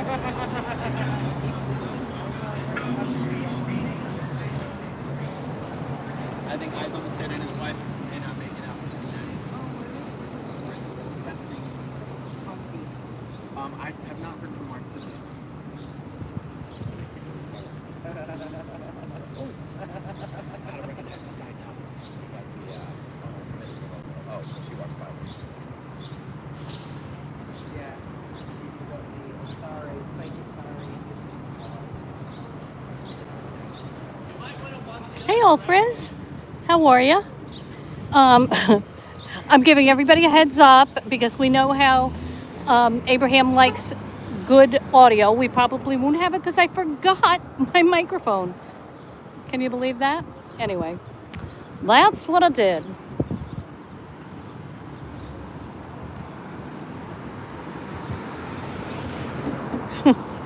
I think Eyes on the State and his wife may not make it out today. I have not heard from Mark today. How to recognize the Scientology. We got the municipal logo. Oh, she walks by us. Hey, old friends. How are you? I'm giving everybody a heads up because we know how Abraham likes good audio. We probably won't have it because I forgot my microphone. Can you believe that? Anyway, that's what I did.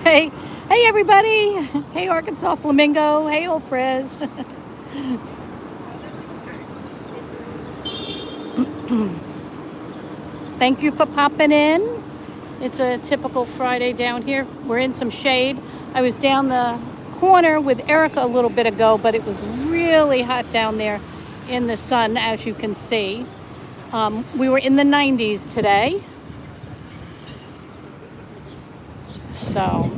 Hey, everybody. Hey, Arkansas Flamingo. Hey, old Friz. Thank you for popping in. It's a typical Friday down here. We're in some shade. I was down the corner with Erica a little bit ago, but it was really hot down there in the sun, as you can see. We were in the 90s today. So...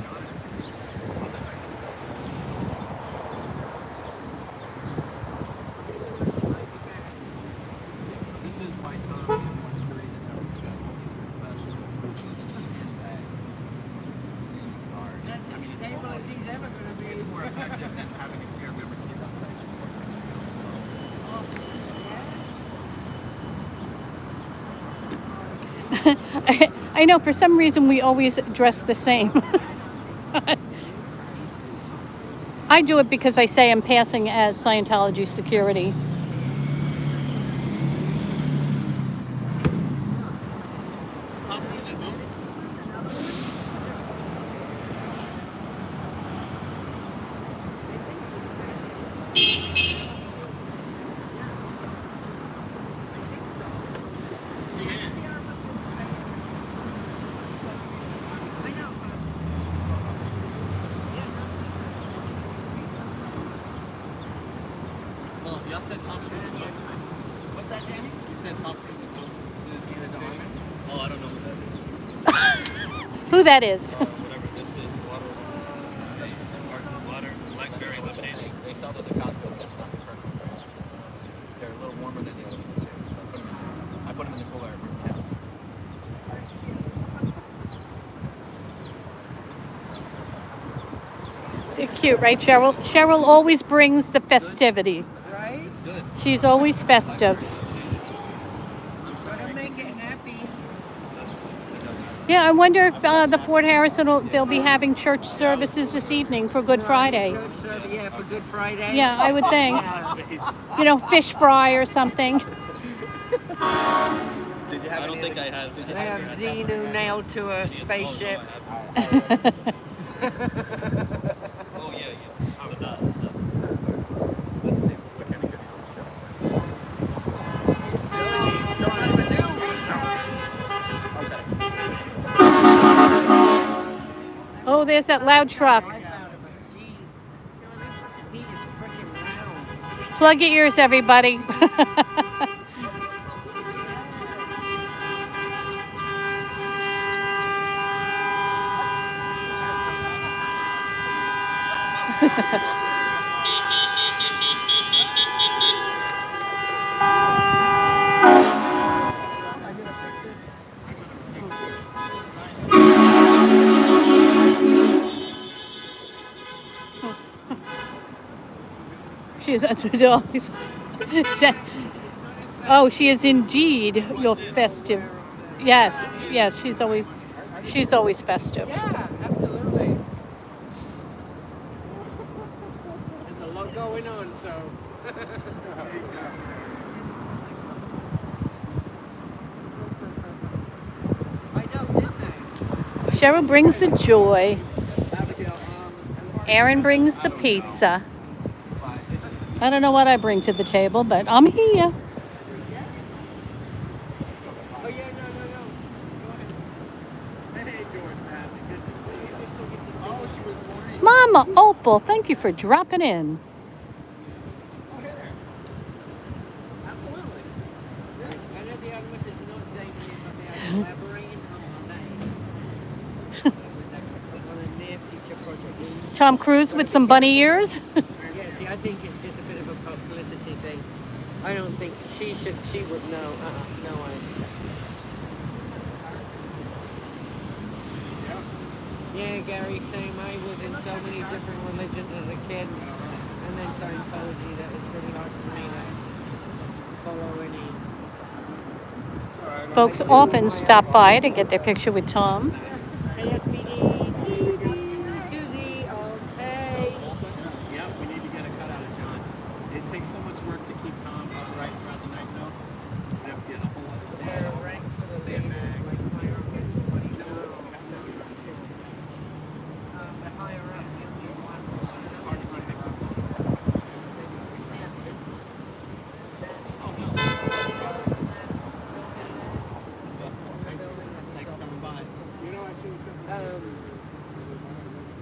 I know, for some reason we always dress the same. I do it because I say I'm passing as Scientology security. What's that, Jamie? You said pumpkin. Oh, I don't know Who that is? whatever this is, water, blackberry lemonade. They sell those at Costco, but that's not the perfect brand. They're a little warmer than the other ones too, so I put them in the cooler at room 10. They're cute, right, Cheryl? Cheryl always brings the festivity. Right? Good. She's always festive. Gotta make it happy. Yeah, I wonder if the Fort Harrison, they'll be having church services this evening for Good Friday. Church service, yeah, for Good Friday. Yeah, I would think. You know, fish fry or something. Did you have I don't think I had. They have Xenu nailed to a spaceship. Oh yeah, yeah. But Let's see. What kind of goodies to show? Oh, there's that loud truck. Plug your ears, everybody. She's always. Oh, she is indeed your festive. Yes, yes, she's always festive. Yeah, absolutely. There's a lot going on, so. I know, didn't they? Cheryl brings the joy. Aaron brings the pizza. I don't know what I bring to the table, but I'm here. Oh, yeah, no. Go ahead. Hey, doing, Matthew? Good to see you. Oh, she was born in. Mama Opal, thank you for dropping in. Oh, hey there. Absolutely. I know the other one is not Damien, but they are collaborating on a near future project. Tom Cruise with some bunny ears. Yeah, see, I think it's just a bit of a publicity thing. I don't think she would know. No way. Yeah, Gary, same. I was in so many different religions as a kid, and then Scientology, that it's really hard for me to follow any. Folks often stop by to get their picture with Tom. Hey, SPD, TV, Susie, okay. Yep, we need to get a cut out of John. It takes so much work to keep Tom upright throughout the night, though. We have to get a whole other stand. Rank for the Sandbag. leaders, like higher up gets more money. No, the higher up, you get one. It's hard to find it. Thanks for coming by.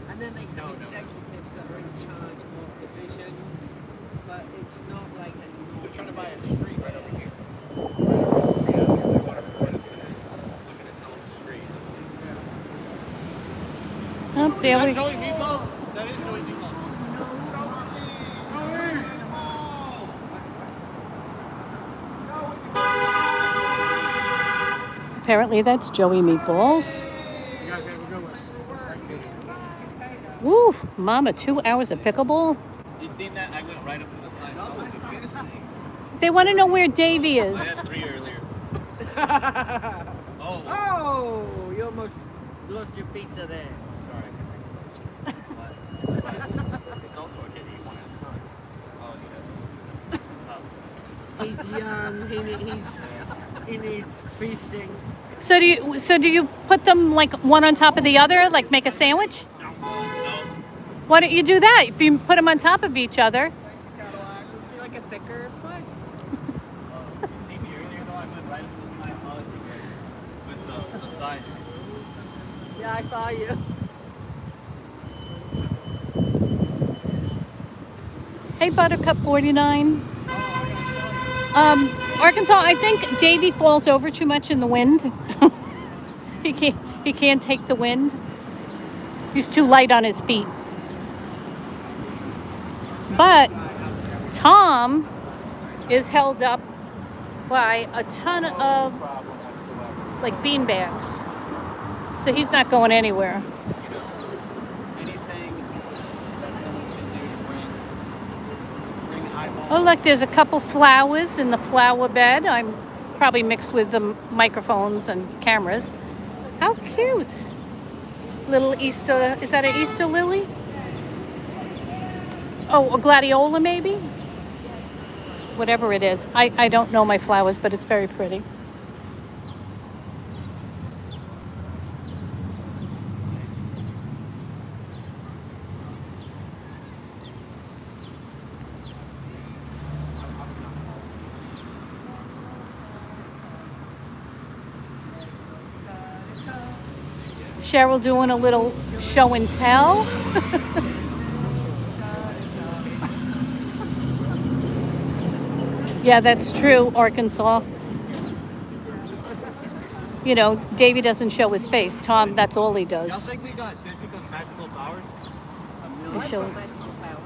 And then they have executives that are in charge of divisions, but it's not like a They're trying to buy a street right over here. normal. They want to afford it, so they're just looking to sell the street. Oh, there we go. Joey Meatball? That is Joey Meatball. Apparently that's Joey Meatballs. Woo, Mama, 2 hours of pickleball. You seen that? I went right up to the line. Double fisting. They want to know where Davy I is. had 3 earlier. Oh. Oh, you almost lost your pizza there. Sorry, I couldn't make the last street. But it's also okay to eat one at a time. Oh, yeah. He's young. He needs feasting. So do you put them like one on top of the other, like make a sandwich? No. Why don't you do that? If you put them on top of each other. Like a thicker slice. You see me earlier though? I went right up to the line with the side. Yeah, I saw you. Hey, Buttercup 49. Arkansas, I think Davy falls over too much in the wind. He can't take the wind. He's too light on his feet. But Tom is held up by a ton of like bean bags. So he's not going anywhere. Anything that someone can do to bring eyeballs. Oh, look, there's a couple flowers in the flower bed. I'm probably mixed with the microphones and cameras. How cute. Little Easter, is that an Easter lily? Oh, a gladiola maybe? Whatever it is. I don't know my flowers, but it's very pretty. Cheryl doing a little show and tell. Yeah, that's true, Arkansas. You know, Davey doesn't show his face. Tom, that's all he Y'all does. think we got fish with magical powers? He show- Do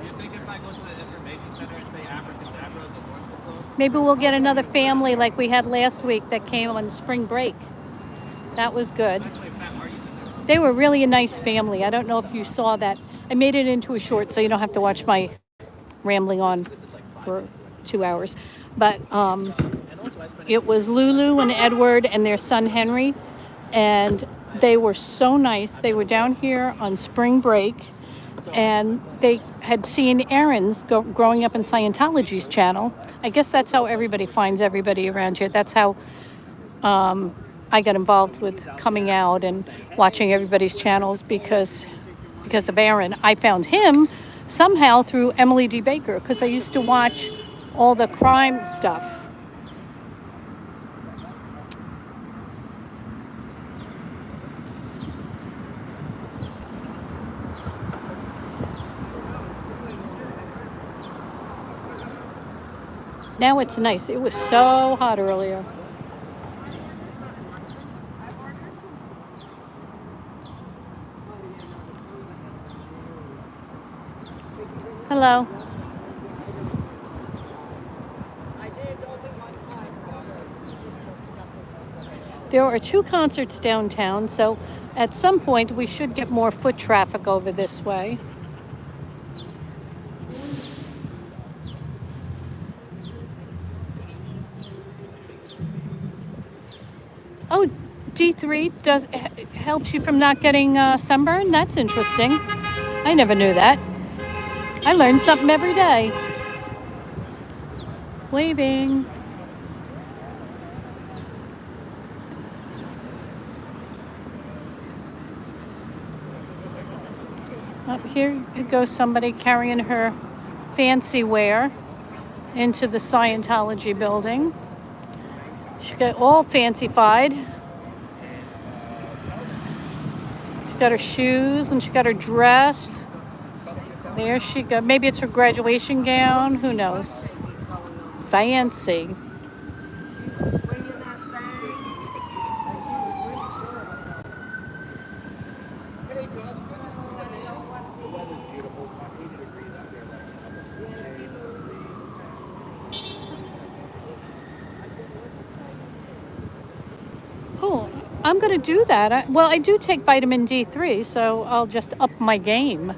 you think if I go to the information center and say abracadabra, the doors will close? Maybe we'll get another family like we had last week that came on spring break. That was good. Actually, Pat, are you in there? They were really a nice family. I don't know if you saw that. I made it into a short so you don't have to watch my rambling on for 2 hours. But it was Lulu and Edward and their son Henry. And they were so nice. They were down here on spring break. And they had seen Aaron's growing up in Scientology's channel. I guess that's how everybody finds everybody around here. That's how I got involved with coming out and watching everybody's channels because of Aaron. I found him somehow through Emily D. Baker because I used to watch all the crime stuff. Now it's nice. It was so hot earlier. Hello. There are 2 concerts downtown, so at some point we should get more foot traffic over this way. Oh, D3 helps you from not getting sunburn? That's interesting. I never knew that. I learn something every day. Waving. Up here goes somebody carrying her fancy wear into the Scientology building. She got all fancy-fied. She got her shoes and she got her dress. There she goes. Maybe it's her graduation gown. Who knows? Fancy. Cool. I'm going to do that. I do take vitamin D3, so I'll just up my game.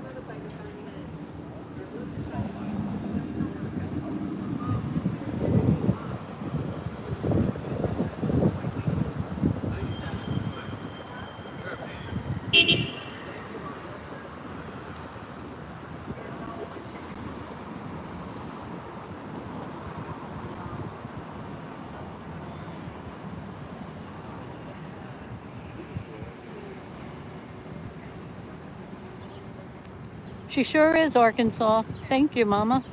She sure is, Arkansas. Thank you, Mama.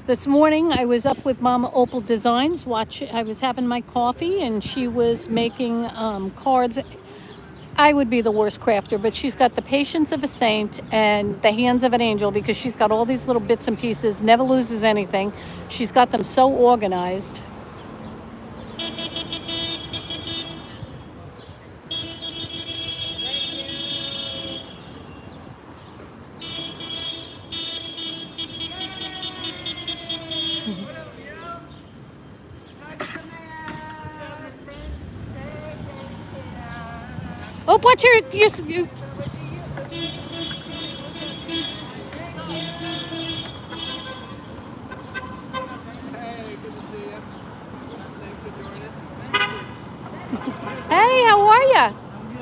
This morning I was up with Mama Opal Designs. I was having my coffee and she was making cards. I would be the worst crafter, but she's got the patience of a saint and the hands of an angel because she's got all these little bits and pieces, never loses anything. She's got them so organized. Oh, watch your... You. Hey, how are ya?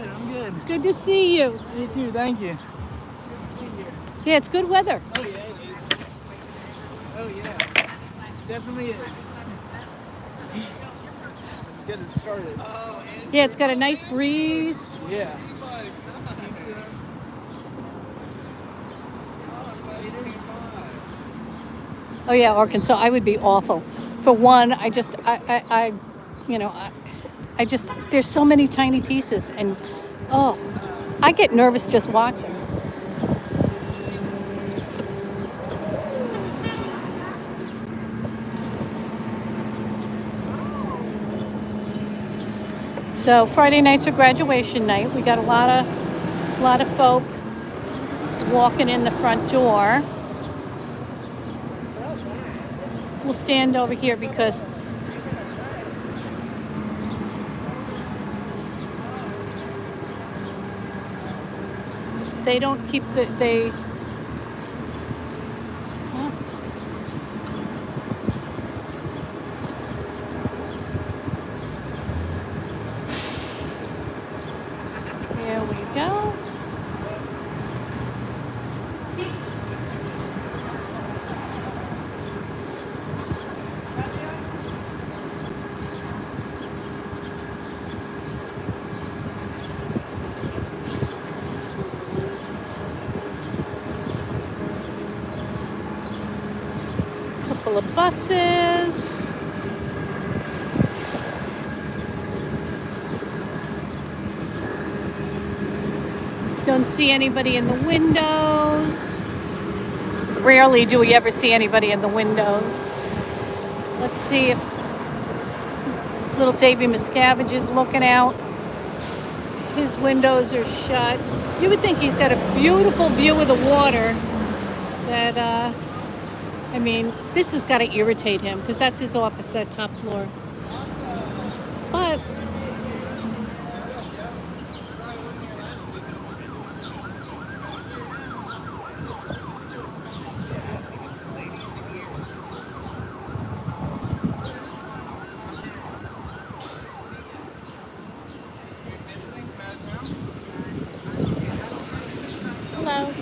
I'm good. Good to see you. You too, thank you. Yeah, it's good weather. Oh, yeah, it is. Oh, yeah. Definitely is. Let's get it started. Yeah, it's got a nice breeze. Yeah. Oh yeah, Arkansas. I would be awful. For one, there's so many tiny pieces, and oh, I get nervous just watching. So Friday nights are graduation night. We got a lot of folk walking in the front door. We'll stand over here because they don't keep they. Huh? Here we go. Couple of buses. Don't see anybody in the windows. Rarely do we ever see anybody in the windows. Let's see if little Davy Miscavige is looking out. His windows are shut. You would think he's got a beautiful view of the water. That, I mean, this has got to irritate him because that's his office, that top floor. But hello.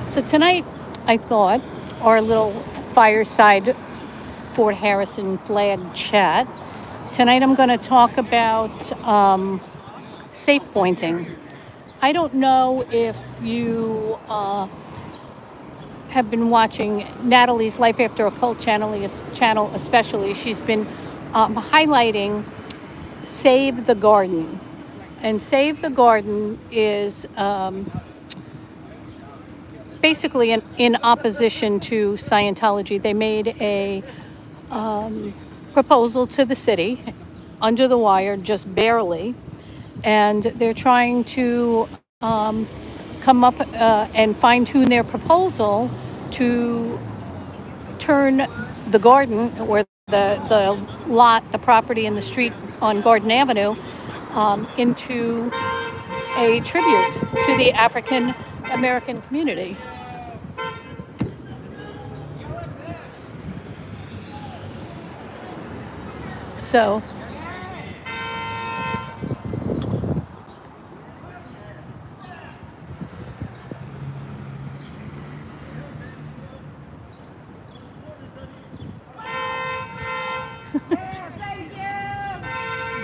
So tonight, I thought our little fireside Fort Harrison flag chat. Tonight, I'm going to talk about safe pointing. I don't know if you have been watching Natalie's Life After Occult channel, especially. She's been highlighting Save the Garden. And Save the Garden is basically in opposition to Scientology. They made a proposal to the city under the wire, just barely, and they're trying to come up and fine-tune their proposal to turn the garden, or the lot, the property in the street on Garden Avenue, into a tribute to the African American community. So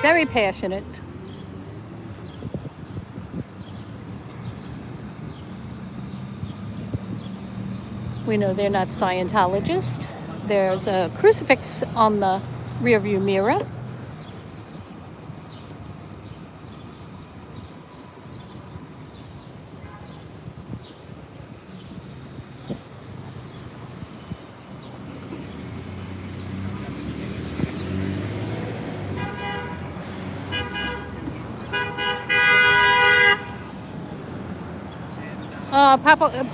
very passionate. We know they're not Scientologists. There's a crucifix on the rearview mirror.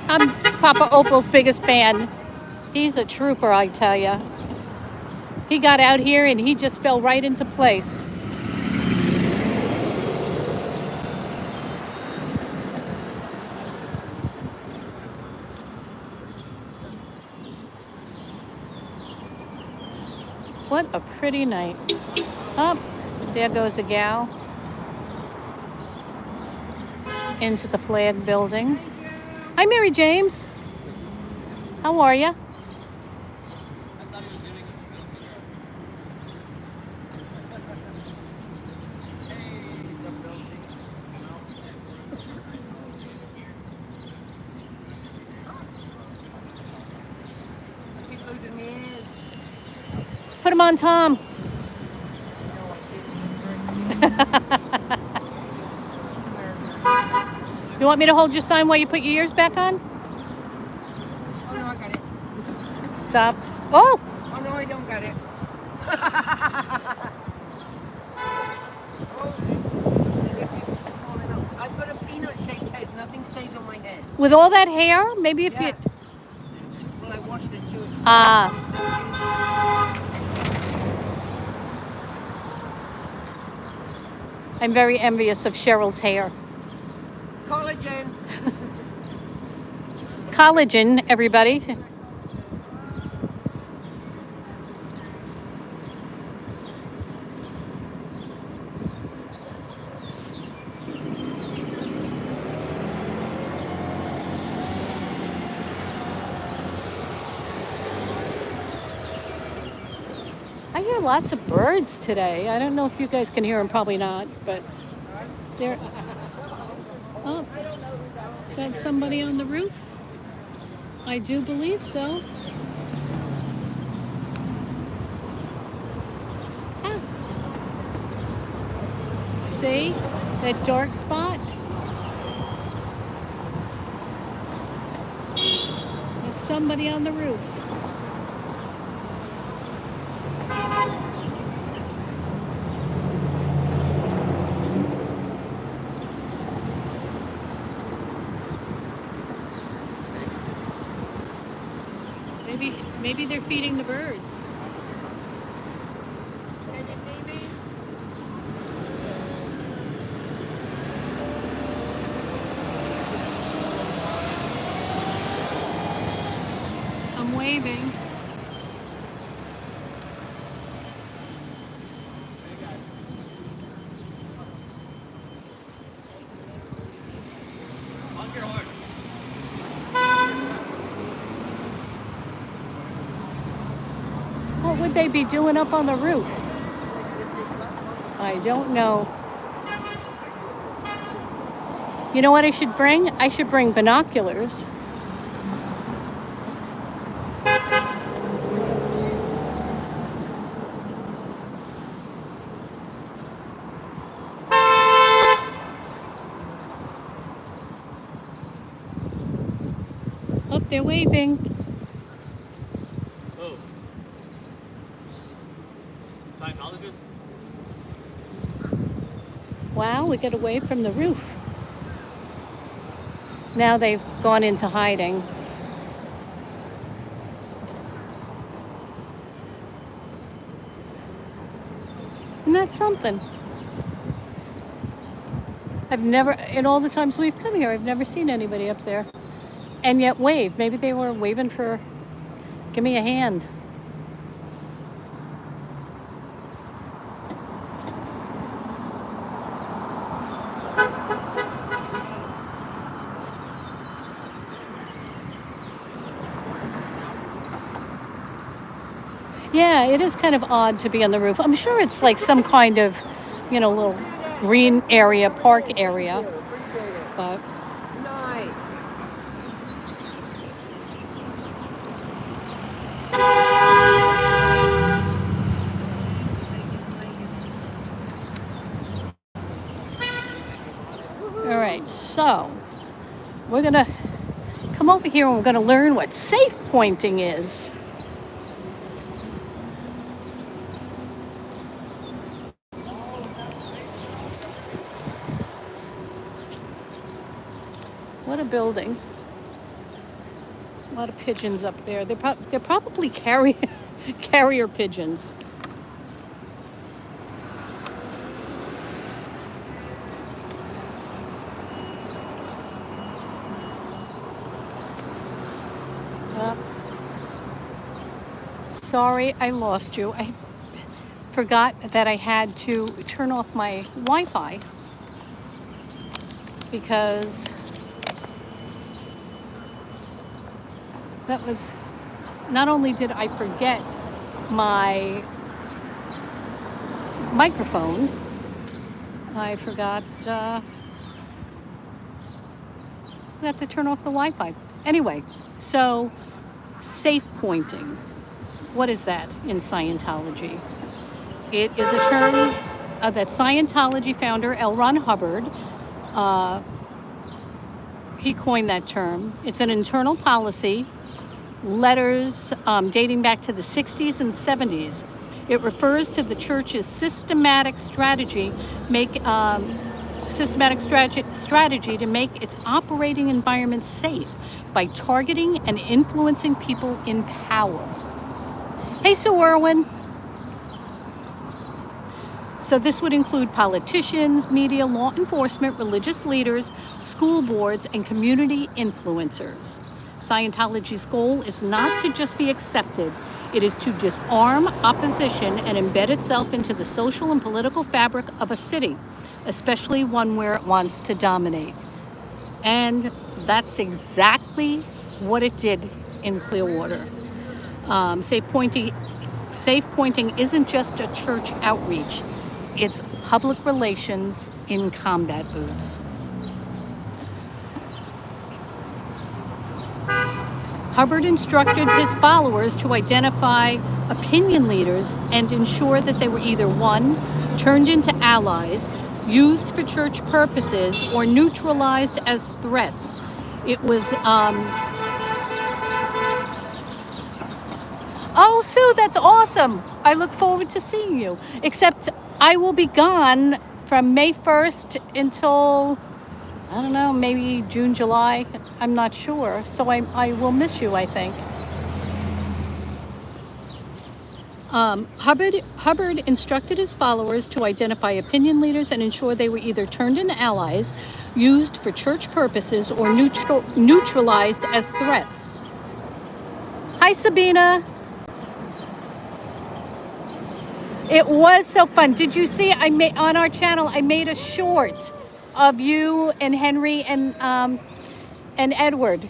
I'm Papa Opal's biggest fan. He's a trooper, I tell ya. He got out here and he just fell right into place. What a pretty night. Oh, there goes a gal into the flag building. Hi, Mary James. How are you? Put him on Tom. You want me to hold your sign while you put your ears back on? Oh no, I got it. Stop. Oh! Oh no, I don't got it. I've got a peanut-shaped head. Nothing stays on my head. With all that hair, maybe if you... Well, I washed it too. I'm very envious of Cheryl's hair. Collagen. Collagen, everybody. I hear lots of birds today. I don't know if you guys can hear them, probably not, but they're Oh, is that somebody on the roof? I do believe so. Ah, see that dark spot? That's somebody on the roof. Maybe they're feeding the birds. Can you see me? I'm waving. Honk your horn. What would they be doing up on the roof? I don't know. You know what I should bring? I should bring binoculars. Oh, they're waving. Oh. Scientologist? Wow, we got away from the roof. Now they've gone into hiding. Isn't that something? I've never, in all the times we've come here, I've never seen anybody up there. And yet wave. Maybe they were waving for, give me a hand. Yeah, it is kind of odd to be on the roof. I'm sure it's like some kind of, little green area, park area. Appreciate it. But Nice. all right, so we're gonna come over here and we're gonna learn what safe pointing is. What a building. A lot of pigeons up there. They're probably carrier pigeons. Sorry, I lost you. I forgot that I had to turn off my Wi-Fi because that was, not only did I forget my microphone, I forgot to turn off the Wi-Fi. Anyway, so safe pointing. What is that in Scientology? It is a term that Scientology founder L. Ron Hubbard, he coined that term. It's an internal policy, letters dating back to the 60s and 70s. It refers to the church's systematic strategy to make its operating environment safe by targeting and influencing people in power. Hey, Sue Irwin. So this would include politicians, media, law enforcement, religious leaders, school boards, and community influencers. Scientology's goal is not to just be accepted. It is to disarm opposition and embed itself into the social and political fabric of a city, especially one where it wants to dominate. And that's exactly what it did in Clearwater. Safe pointing isn't just a church outreach. It's public relations in combat boots. Hubbard instructed his followers to identify opinion leaders and ensure that they were either one, turned into allies, used for church purposes, or neutralized as threats. It was, oh, Sue, that's awesome. I look forward to seeing you. Except I will be gone from May 1st until, I don't know, maybe June, July. I'm not sure. So I will miss you, I think. Hubbard instructed his followers to identify opinion leaders and ensure they were either turned into allies, used for church purposes, or neutralized as threats. Hi, Sabina. It was so fun. Did you see? I made on our channel. I made a short of you and Henry and Edward.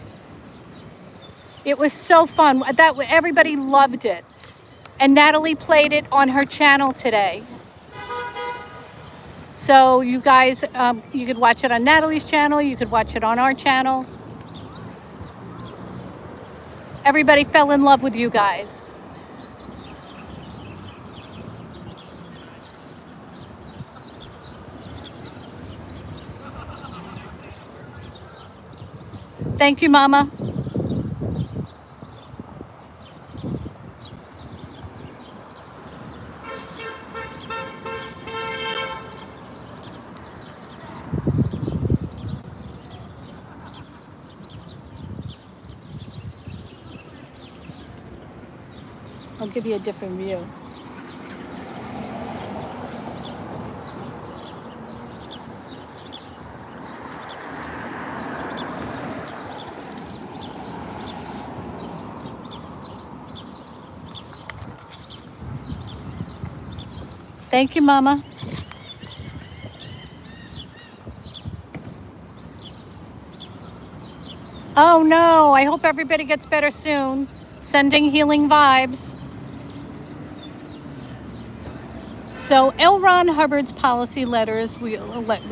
It was so fun. That everybody loved it. And Natalie played it on her channel today. So you guys, you could watch it on Natalie's channel. You could watch it on our channel. Everybody fell in love with you guys. Thank you, Mama. I'll give you a different view. Thank you, Mama. Oh no, I hope everybody gets better soon. Sending healing vibes. So L. Ron Hubbard's policy letters, we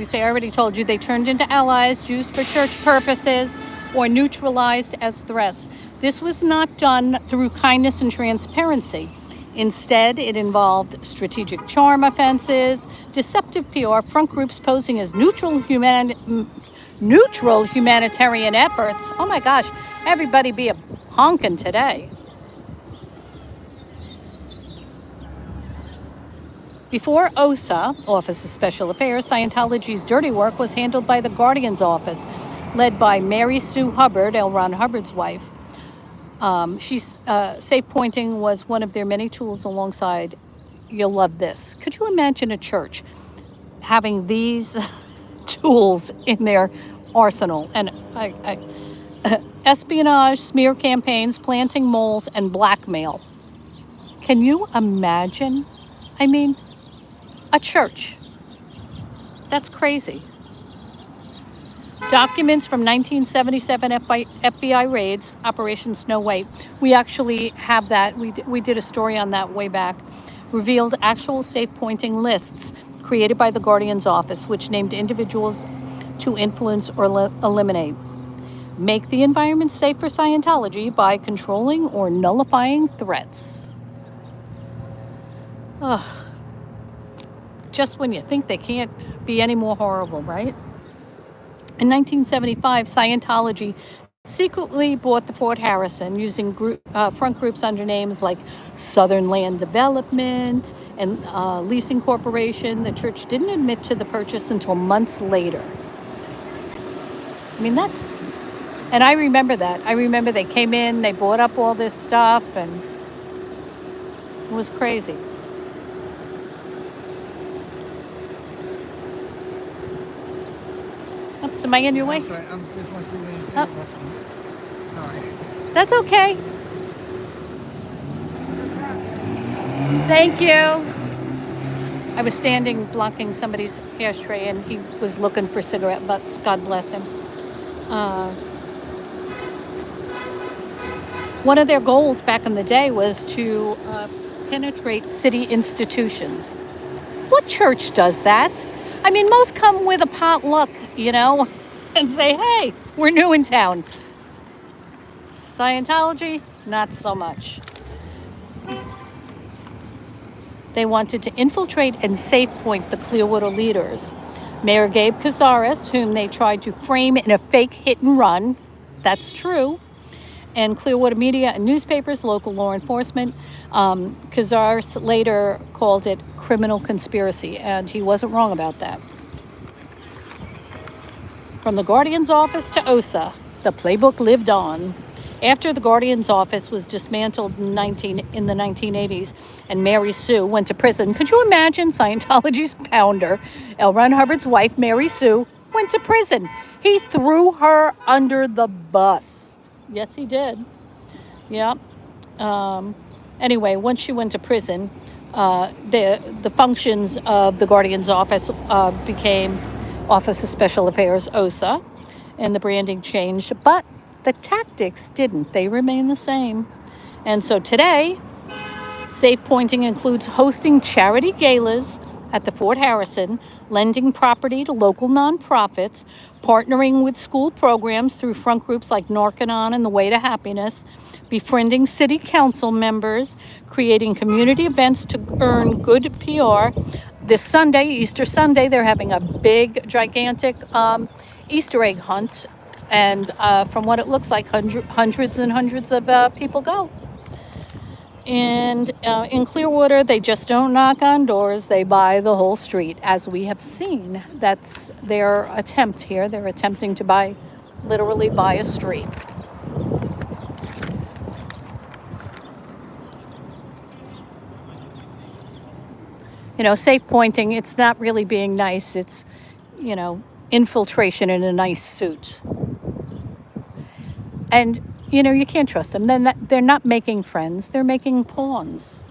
say, I already told you, they turned into allies, used for church purposes, or neutralized as threats. This was not done through kindness and transparency. Instead, it involved strategic charm offenses, deceptive PR, front groups posing as neutral humanitarian efforts. Oh my gosh, everybody be a honkin' today. Before OSA, Office of Special Affairs, Scientology's dirty work was handled by the Guardian's Office, led by Mary Sue Hubbard, L. Ron Hubbard's wife. Safe pointing was one of their many tools alongside, you'll love this. Could you imagine a church having these tools in their arsenal? And espionage, smear campaigns, planting moles, and blackmail. Can you imagine? I mean, a church. That's crazy. Documents from 1977 FBI raids, Operation Snow White. We actually have that. We did a story on that way back. Revealed actual safe pointing lists created by the Guardian's Office, which named individuals to influence or eliminate. Make the environment safe for Scientology by controlling or nullifying threats. Ugh. Just when you think they can't be any more horrible, right? In 1975, Scientology secretly bought the Fort Harrison using front groups under names like Southern Land Development and Leasing Corporation. The church didn't admit to the purchase until months later. I mean, and I remember that. I remember they came in, they bought up all this stuff, and it was crazy. Oops, am I in your way? Sorry, I'm just watching the Sorry. That's okay. Thank you. I was standing blocking somebody's ashtray and he was looking for cigarette butts. God bless him. One of their goals back in the day was to penetrate city institutions. What church does that? I mean, most come with a potluck, and say, hey, we're new in town. Scientology, not so much. They wanted to infiltrate and safe point the Clearwater leaders. Mayor Gabe Cazares, whom they tried to frame in a fake hit and run, that's true, and Clearwater media and newspapers, local law enforcement. Cazares later called it criminal conspiracy, and he wasn't wrong about that. From the Guardian's office to OSA, the playbook lived on. After the Guardian's office was dismantled in the 1980s and Mary Sue went to prison, could you imagine Scientology's founder, L. Ron Hubbard's wife, Mary Sue, went to prison? He threw her under the bus. Yes, he did. Yeah. Anyway, once she went to prison, the functions of the Guardian's office became Office of Special Affairs, OSA, and the branding changed, but the tactics didn't. They remain the same. And so today, safe pointing includes hosting charity galas at the Fort Harrison, lending property to local nonprofits, partnering with school programs through front groups like Narconon and the Way to Happiness, befriending city council members, creating community events to earn good PR. This Sunday, Easter Sunday, they're having a big, gigantic Easter egg hunt. And from what it looks like, hundreds and hundreds of people go. And in Clearwater, they just don't knock on doors. They buy the whole street, as we have seen. That's their attempt here. They're attempting to literally buy a street. You know, safe pointing, it's not really being nice. It's, infiltration in a nice suit. And, you can't trust them. They're not making friends. They're making pawns.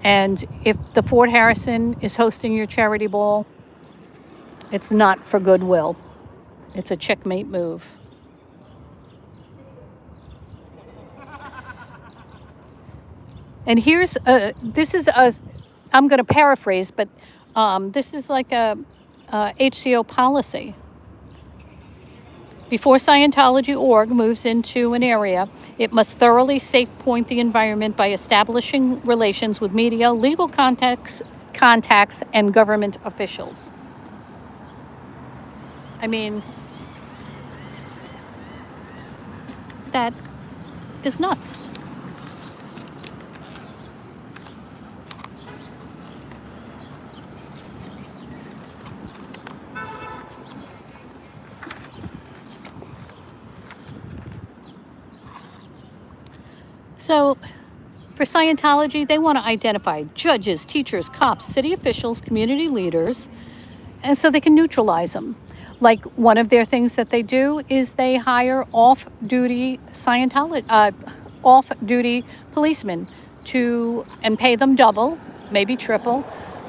And if the Fort Harrison is hosting your charity ball, it's not for goodwill. It's a checkmate move. And here's, I'm going to paraphrase, but this is like a HCO policy. Before Scientology.org moves into an area, it must thoroughly safe point the environment by establishing relations with media, legal contacts, and government officials. I mean, that is nuts. So, for Scientology, they want to identify judges, teachers, cops, city officials, community leaders, and so they can neutralize them. Like, one of their things that they do is they hire off-duty policemen and pay them double, maybe triple,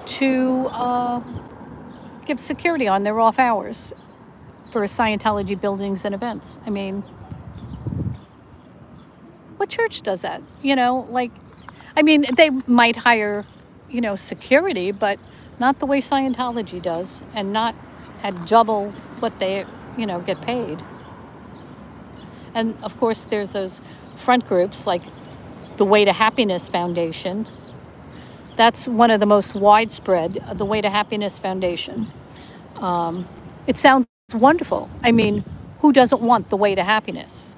to give security on their off hours for Scientology buildings and events. I mean, what church does that? They might hire, security, but not the way Scientology does, and not at double what they, get paid. And of course, there's those front groups like the Way to Happiness Foundation. That's one of the most widespread, the Way to Happiness Foundation. It sounds wonderful. I mean, who doesn't want the way to happiness?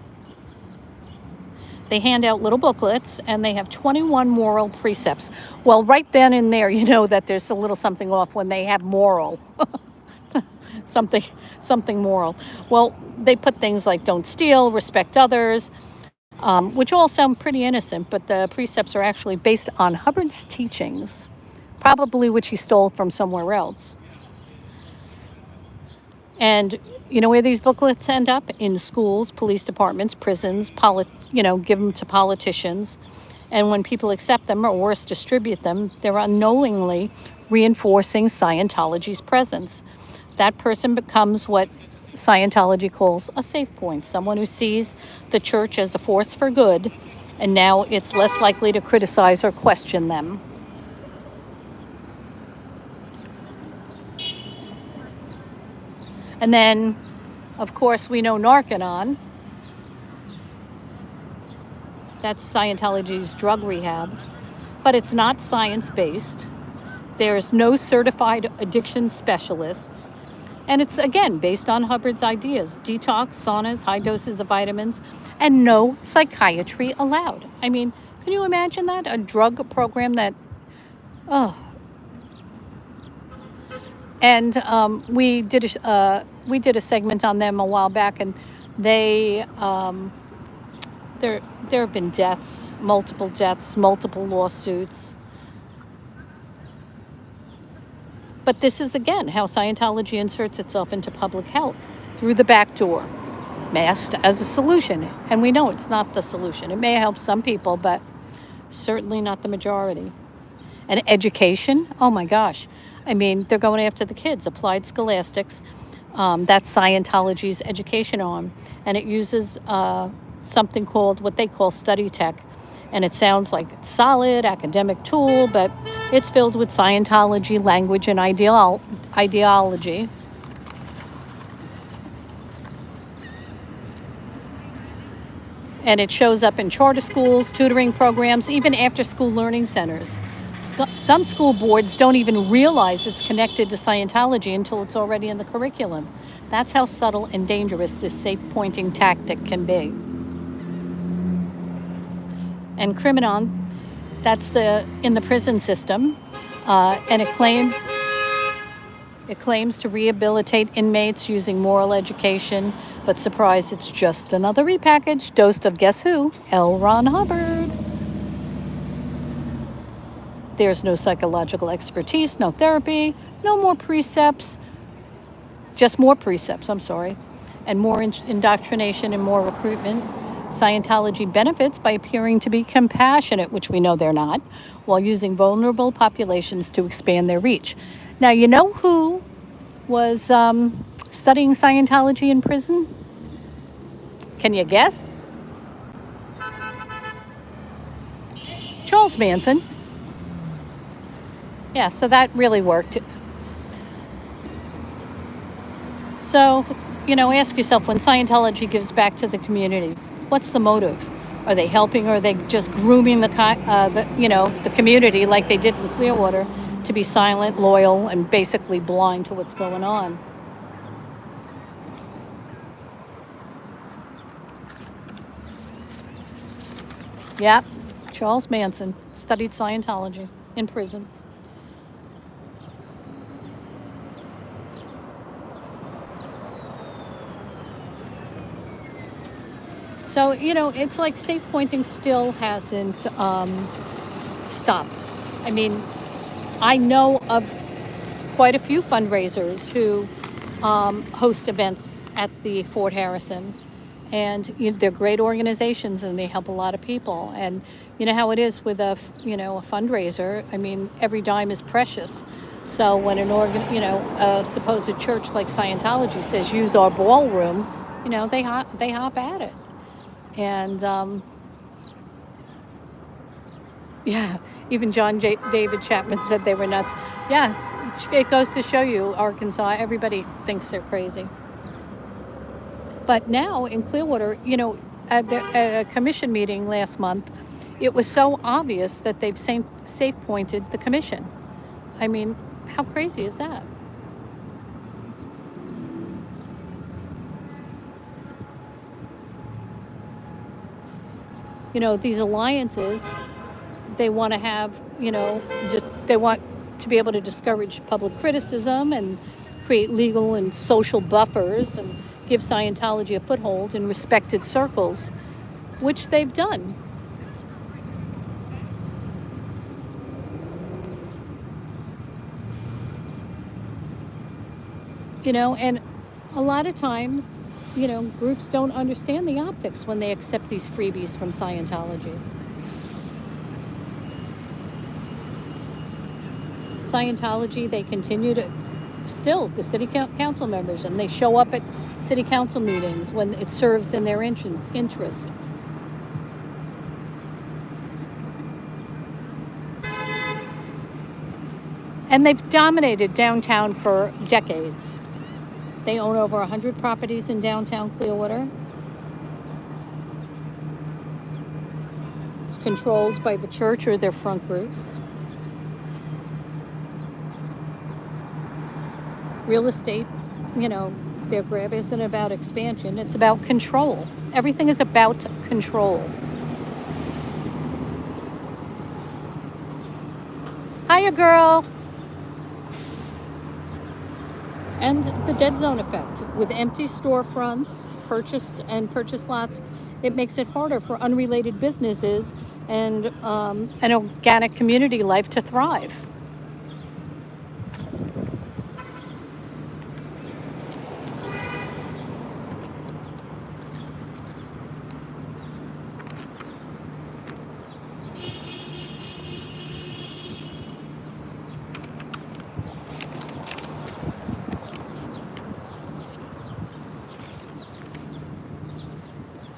They hand out little booklets, and they have 21 moral precepts. Well, right then and there, you know that there's a little something off when they have moral. something moral. Well, they put things like don't steal, respect others, which all sound pretty innocent, but the precepts are actually based on Hubbard's teachings, probably which he stole from somewhere else. And you know where these booklets end up? In schools, police departments, prisons, give them to politicians. And when people accept them, or worse, distribute them, they're unknowingly reinforcing Scientology's presence. That person becomes what Scientology calls a safe point, someone who sees the church as a force for good, and now it's less likely to criticize or question them. And then, of course, we know Narcanon. That's Scientology's drug rehab. But it's not science-based. There's no certified addiction specialists. And it's, again, based on Hubbard's ideas. Detox, saunas, high doses of vitamins, and no psychiatry allowed. I mean, can you imagine that? A drug program that, oh. And we did a segment on them a while back, and they there have been deaths, multiple lawsuits. But this is, again, how Scientology inserts itself into public health through the back door, masked as a solution. And we know it's not the solution. It may help some people, but certainly not the majority. And education, oh my gosh. I mean, they're going after the kids. Applied Scholastics, that's Scientology's education arm. And it uses something called what they call study tech. And it sounds like a solid academic tool, but it's filled with Scientology language and ideology. And it shows up in charter schools, tutoring programs, even after-school learning centers. Some school boards don't even realize it's connected to Scientology until it's already in the curriculum. That's how subtle and dangerous this safe-pointing tactic can be. And Criminon, that's in the prison system, and it claims to rehabilitate inmates using moral education. But surprise, it's just another repackaged dose of guess who? L. Ron Hubbard. There's no psychological expertise, no therapy, no more precepts, just more precepts, and more indoctrination and more recruitment. Scientology benefits by appearing to be compassionate, which we know they're not, while using vulnerable populations to expand their reach. Now, you know who was studying Scientology in prison? Can you guess? Charles Manson. Yeah, so that really worked. So, ask yourself, when Scientology gives back to the community, what's the motive? Are they helping, or are they just grooming the community like they did in Clearwater to be silent, loyal, and basically blind to what's going on? Yeah, Charles Manson studied Scientology in prison. So, it's like safe pointing still hasn't stopped. I mean, I know of quite a few fundraisers who host events at the Fort Harrison. And they're great organizations, and they help a lot of people. And you know how it is with a fundraiser. I mean, every dime is precious. So when a supposed church like Scientology says, use our ballroom, they hop at it. And even John David Chapman said they were nuts. Yeah, it goes to show you, Arkansas, everybody thinks they're crazy. But now in Clearwater, at a commission meeting last month, it was so obvious that they've safe pointed the commission. I mean, how crazy is that? These alliances, they want to have, they want to be able to discourage public criticism and create legal and social buffers and give Scientology a foothold in respected circles, which they've done. And a lot of times, groups don't understand the optics when they accept these freebies from Scientology. Scientology, they continue to still, the city council members, and they show up at city council meetings when it serves in their interest. And they've dominated downtown for decades. They own over 100 properties in downtown Clearwater. It's controlled by the church or their front groups. Real estate, you know, their grab isn't about expansion, it's about control. Everything is about control. Hiya, girl. And the dead zone effect. With empty storefronts, purchase lots, it makes it harder for unrelated businesses and an organic community life to thrive.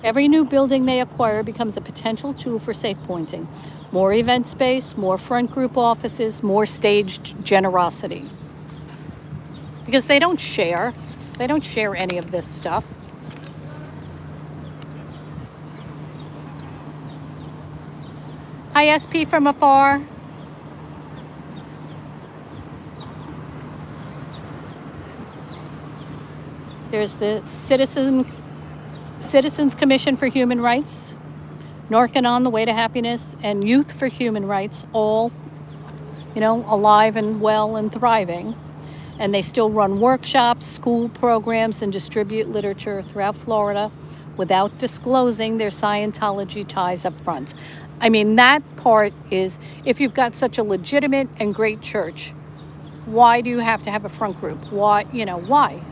Every new building they acquire becomes a potential tool for safe pointing. More event space, more front group offices, more staged generosity. Because they don't share. They don't share any of this stuff. Hi, SP from afar. There's the Citizens Commission for Human Rights, Narcan The Way to Happiness, and Youth for Human Rights, all, you know, alive and well and thriving. And they still run workshops, school programs, and distribute literature throughout Florida without disclosing their Scientology ties up front. I mean, that part is, if you've got such a legitimate and great church, why do you have to have a front group? Why, you know, why?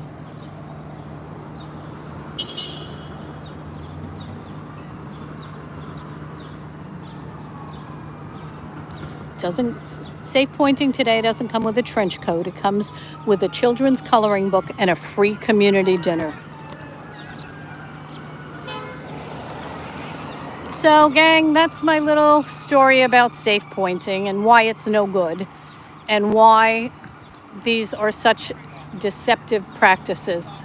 Safe pointing today doesn't come with a trench coat. It comes with a children's coloring book and a free community dinner. So, gang, that's my little story about safe pointing and why it's no good and why these are such deceptive practices.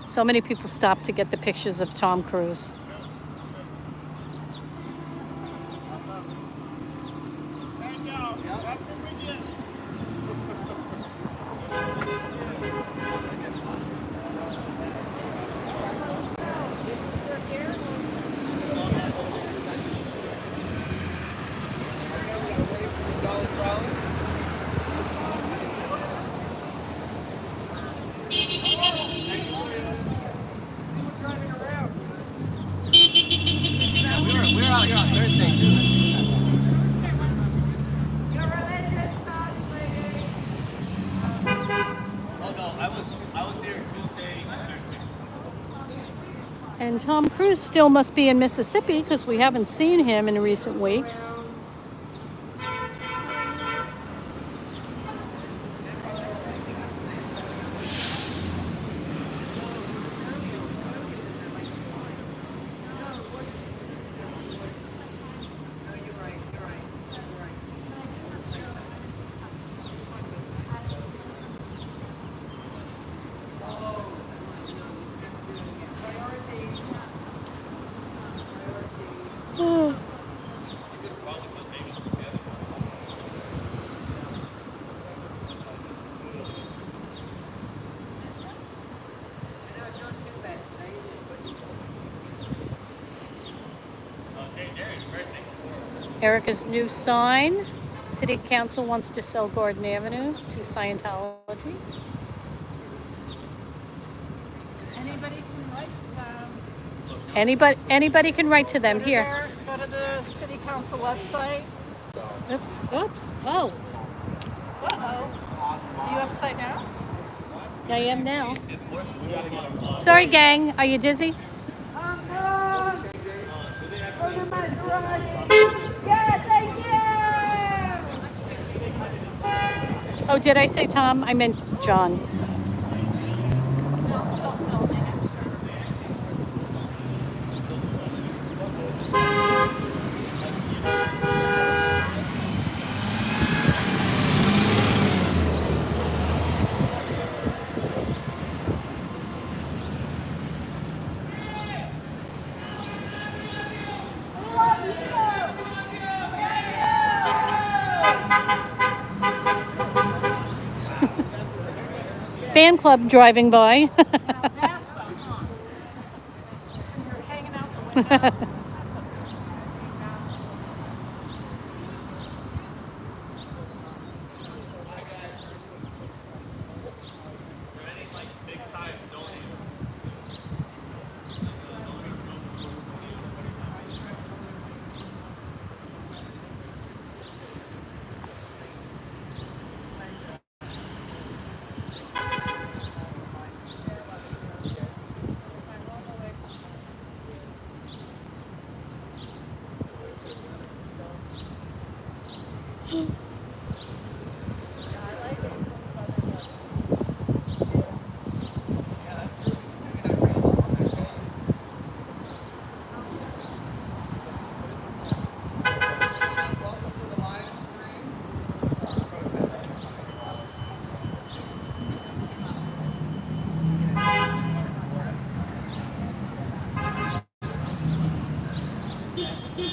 So many people stop to get the pictures of Tom Cruise. We were out here on Thursday too. Oh no, I was here Tuesday and Thursday. And Tom Cruise still must be in Mississippi because we haven't seen him in recent weeks. Erica's new sign. City Council wants to sell Garden Avenue to Scientology. Anybody can write to them. Anybody can write to them. Here. Go to the City Council website. Oops. Oh, Uh-oh. Are you upside down? I am now. Sorry, gang. Are you dizzy? Oh, did I say Tom? I meant John. fan club driving by. Now that's a haunt. You're hanging out the window.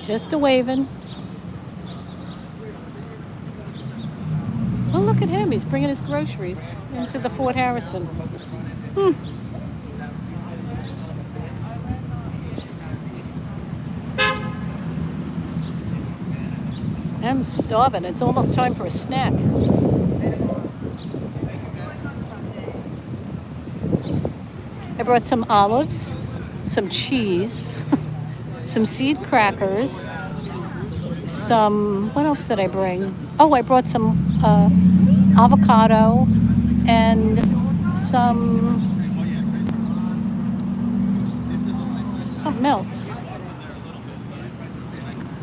Just a waving. Oh, look at him. He's bringing his groceries into the Fort Harrison. I'm starving. It's almost time for a snack. I brought some olives, some cheese, some seed crackers, what else did I bring? Oh, I brought some avocado and something else.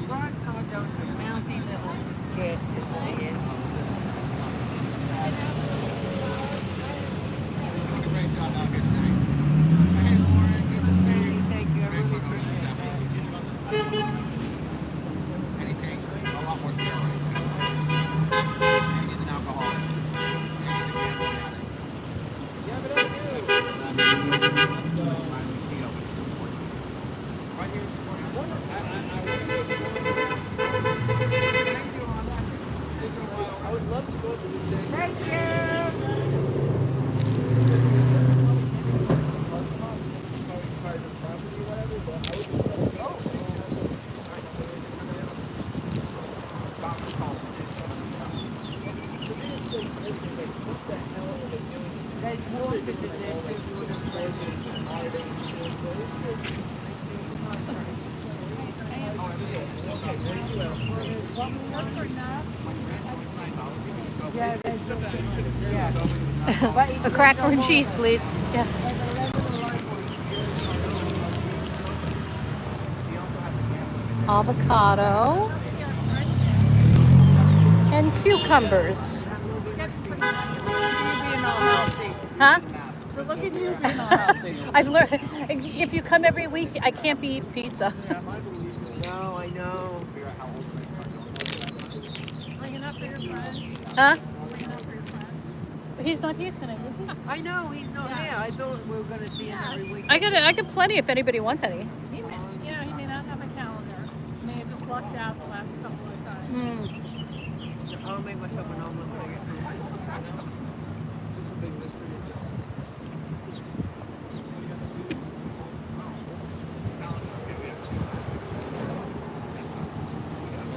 Ron Cardone's a mouthy little kid, isn't he? Thank you, I really appreciate that. Anything? A lot more steroids. He's an alcoholic. Yeah, but I do. Right here. I would love to go to the same. Thank you. There's water in there. A cracker and cheese, please. Yeah. Avocado and cucumbers. Huh? So look at you being all healthy. I've learned if you come every week, I can't be eating pizza. No, I know. Bringing up for your friend. Huh? Bringing up for your friend. He's not here tonight, is he? I know, he's not here. I thought we were going to see him every week. I got plenty if anybody wants any. He may, he may not have a calendar. He may have just lucked out the last couple of times. I'll make myself an omelet when I get home.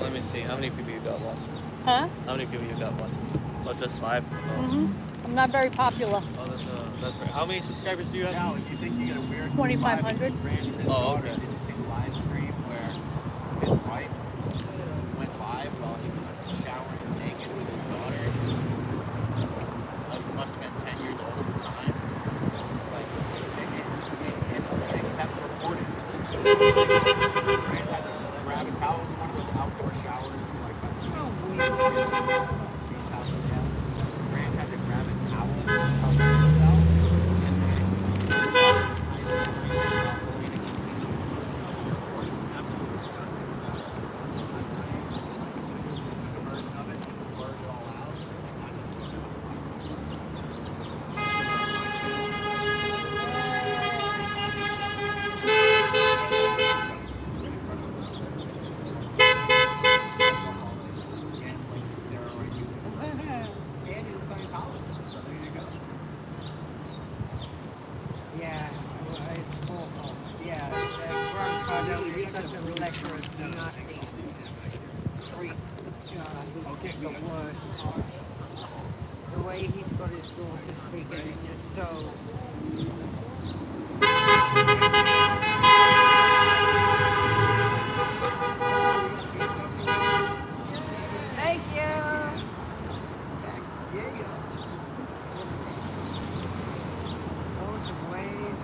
Let me see. How many people you got watching? Huh? How many people you got watching? Oh, just 5? Oh, I'm not very popular. oh that's right. How many subscribers do you have? Now, you think you get a weird 2,500. Oh, okay. Did you see the live stream where his wife went live while he was showering naked with his daughter? Like, he must have been 10 years old at the time. Like, they kept recording. Grant had to grab a towel in one of those outdoor showers, like that's so weird. Grant had to grab a towel and cover himself. lecturers do not think freak. He's the worst. The way he's got his daughter speaking is just so. Thank you. Those waves.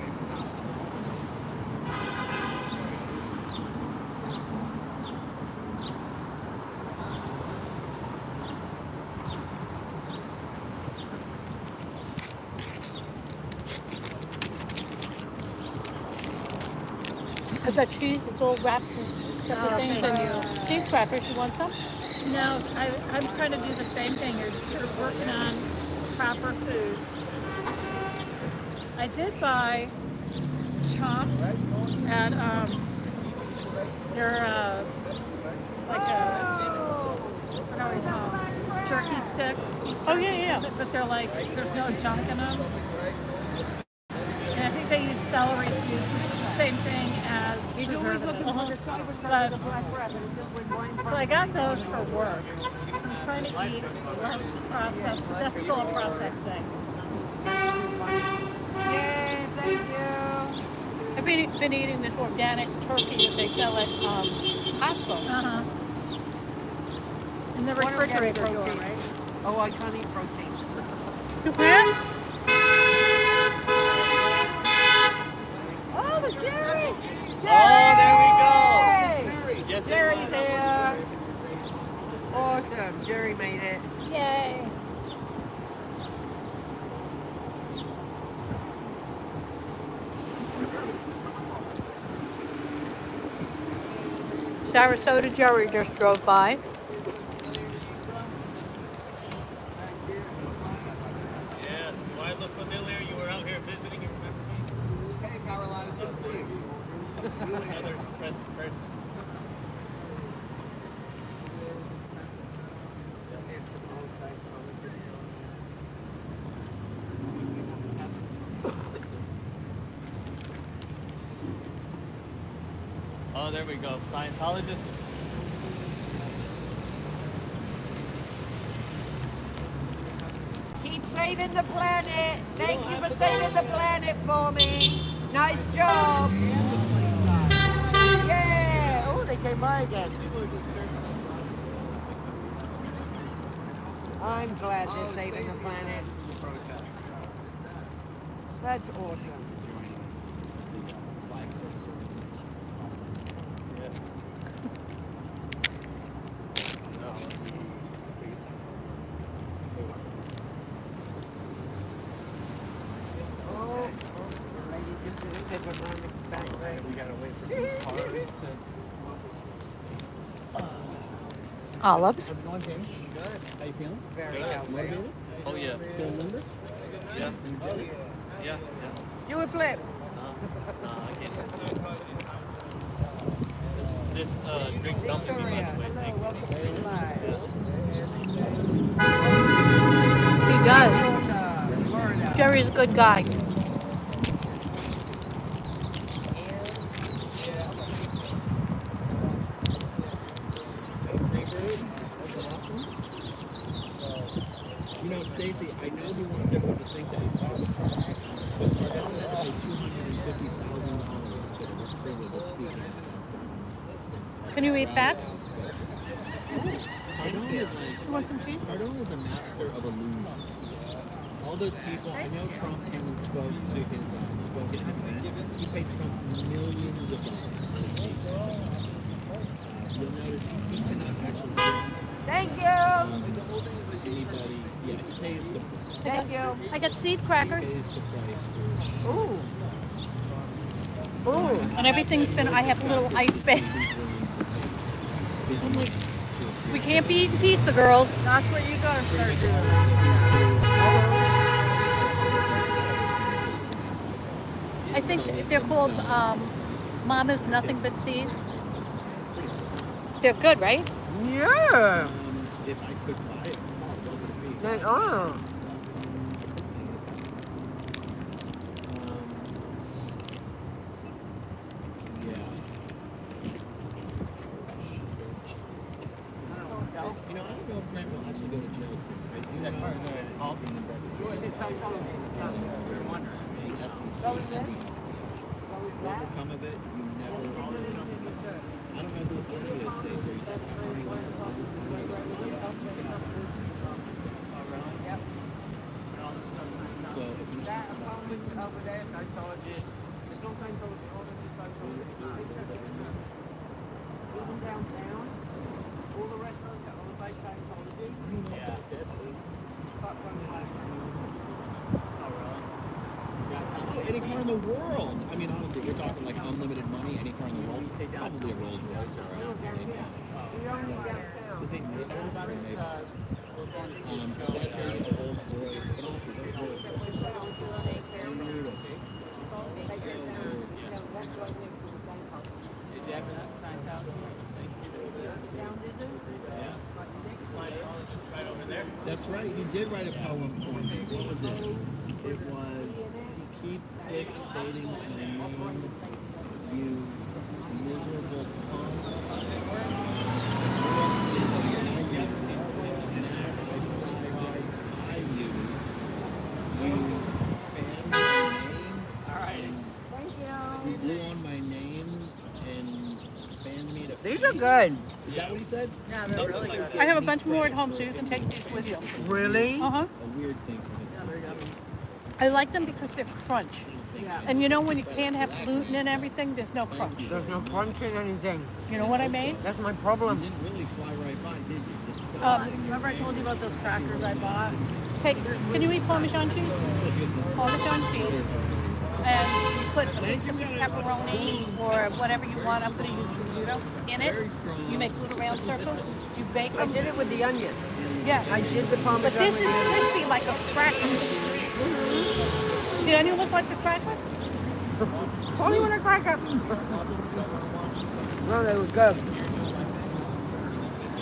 I've got cheese. It's all wrapped in separate things. thank And cheese crackers. You want some? No, I'm trying to do the same thing. You're working on proper foods. I did buy chops at they're like what do we call them? Jerky sticks. beef Oh, jerky, yeah. But they're like there's no junk in them. And I think they use celery cheese, which is the same thing as He's always looking for preservatives. the top of the But- black rabbit. And just went blind So I got those for work. I'm trying to eat less processed, but that's still a processed thing. Yay, thank you. I've been eating this organic turkey that they sell at Costco. Uh-huh. In the One organic refrigerator door, protein. right? Oh, I can't eat protein. You can? Oh, it's Jerry! Oh, there we go. Yes, it Jerry's was. here. Awesome. Jerry made it. Yay. Sarasota Jerry just drove by. Yeah, do I look familiar? You were out here visiting, you remember me? Hey, Carolina, good to see you. Another impressive person. Oh, there we go. Scientologist. Keep saving the planet. Thank you for saving the planet for me. Nice job. Yeah. Oh, they came by again. I'm glad they're saving the planet. That's awesome. Oh, the lady just did a tip around the back way. We gotta wait for some cars to. Olives. How's it going, James? Good. How you feeling? Very healthy. Oh, yeah. Feeling limber? Yeah. Yeah. Do a flip. No, I can't. This drink something me, by Victoria, the way. hello, Thank you. welcome to the live. He does. Florida. Jerry's a good guy. That's awesome. You know, Stacy, I know he wants everyone to think that he's talking trash, but Cardone had to pay $250,000 for the representative speaking. Can you eat bats? Cardone is like, You want some cheese? Cardone is a master of illusion. All those people, I know Trump came and spoke to his, spoke at his event. He paid Trump millions of dollars to speak. You'll notice he cannot actually get Thank you. anybody. Yeah, he pays to, Thank you. I got seed crackers. pays to play for. Ooh. Ooh. And everything's been, I have little ice bags. I'm like, we can't be eating pizza, girls. That's what you gotta start doing. I think they're called Mama's Nothing But Seeds. They're good, right? Yeah. If I could buy it, what would it be? They are. Yeah. What will come of it? You never. I don't know who any of this thing, so you talk about anyone. So if you That apartment over there, Scientology. There's no Scientology. All this is Scientology. Even downtown, all the restaurants are owned by Scientology. Yeah. Fuck on the left. Oh, any car in the world. I mean, honestly, if you're talking like unlimited money, any car in the world, probably a Rolls Royce or a. We're only downtown. Did they make that? Maybe. But I think a Rolls Royce, but honestly, those Rolls Royces are so beautiful. Is he ever that Scientology? Right over there? That's right. He did write a poem for me. What was it? It was, "You keep clickbaiting my name, you miserable punk. I fly right by you. You fanned my name. All right. You blew on my name and fanned me to These are fame." good. Is that what he said? Yeah, they're really good. I have a bunch more at home, so you can take these with you. Really? Uh huh. A weird thing for him. I like them because they're crunch. Yeah. And you know when you can't have gluten and everything, there's no crunch. There's no crunch in anything. You know what I mean? That's my You problem. didn't really fly right by, did you? Just Remember I told you about those crackers I bought? Take, can you eat Parmesan cheese? Parmesan cheese. And you put a piece of pepperoni or whatever you want. I'm going to use prosciutto in it. You make little round circles. You bake I them. did it with the onion. Yeah. I did the Parmesan But this with is the onion. crispy like a cracker. The onion was like the cracker? Only when I crack up. No, they were good.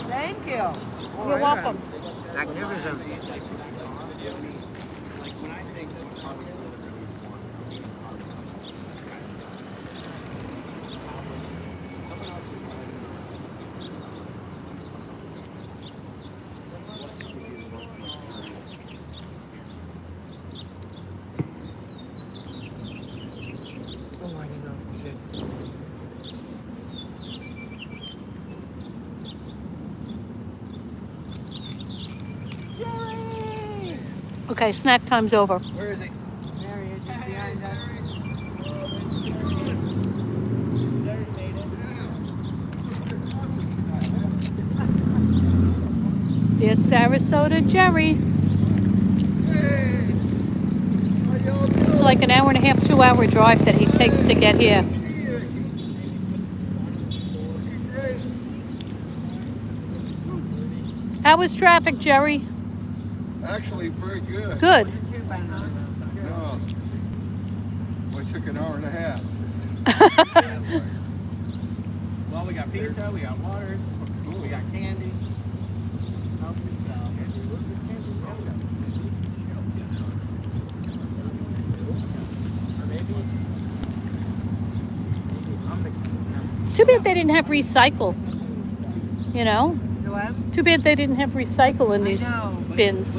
Thank you. Oh, You're welcome. Magnificent. like when I think of Hollywood, someone else would tell Oh, I didn't know if we should. Jerry! Okay, snack time's over. Where is he? There he is, he's behind us. There's Sarasota Jerry. It's like an hour and a half, 2-hour drive that he takes to get here. How was traffic, Jerry? Actually, very good. Good. Two by now. No. I took an hour and a half. Well, we got pizza, we got waters, we got candy. Help yourself. Or maybe It's too bad they didn't have recycle. You know? Do what? Too bad they didn't have recycle in these I know. bins.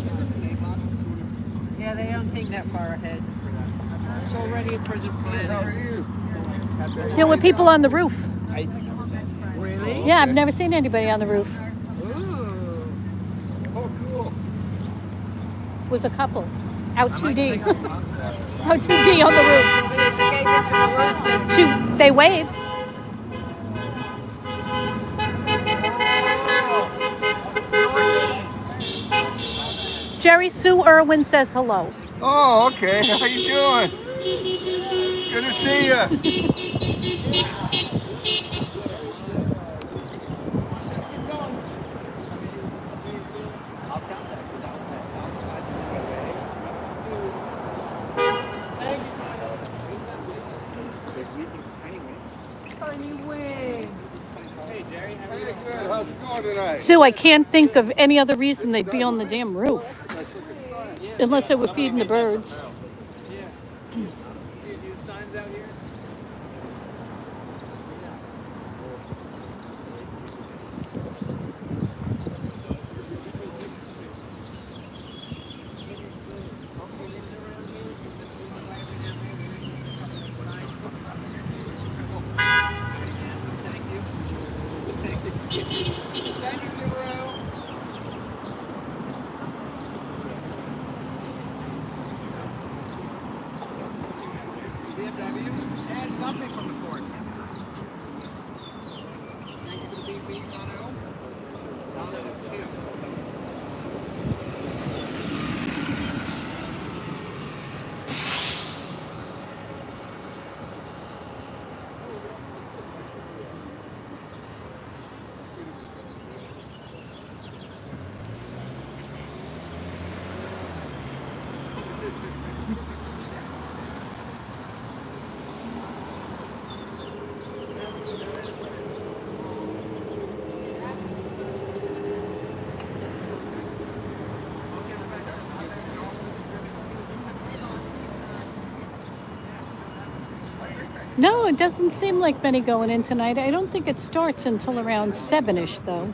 Yeah, they don't think that far ahead. It's already a prison How plan. are you? There were people on the roof. Really? Yeah, I've never seen anybody on the roof. Ooh. Oh, cool. Was a couple. Out 2D. Out 2D on the roof. They escaped into the woods. They waved. Jerry Sue Irwin says hello. Oh, okay. How you doing? Good to see you. Tiny wing. Hey, good. How's it going tonight? Sue, I can't think of any other reason they'd be on the damn roof. Unless they were feeding the birds. Do you do signs out here? Thank you, Subaru. BMW and nothing from the court. Thank you for the beep beep, Nano. Nano 2. No, it doesn't seem like many going in tonight. I don't think it starts until around 7-ish, though.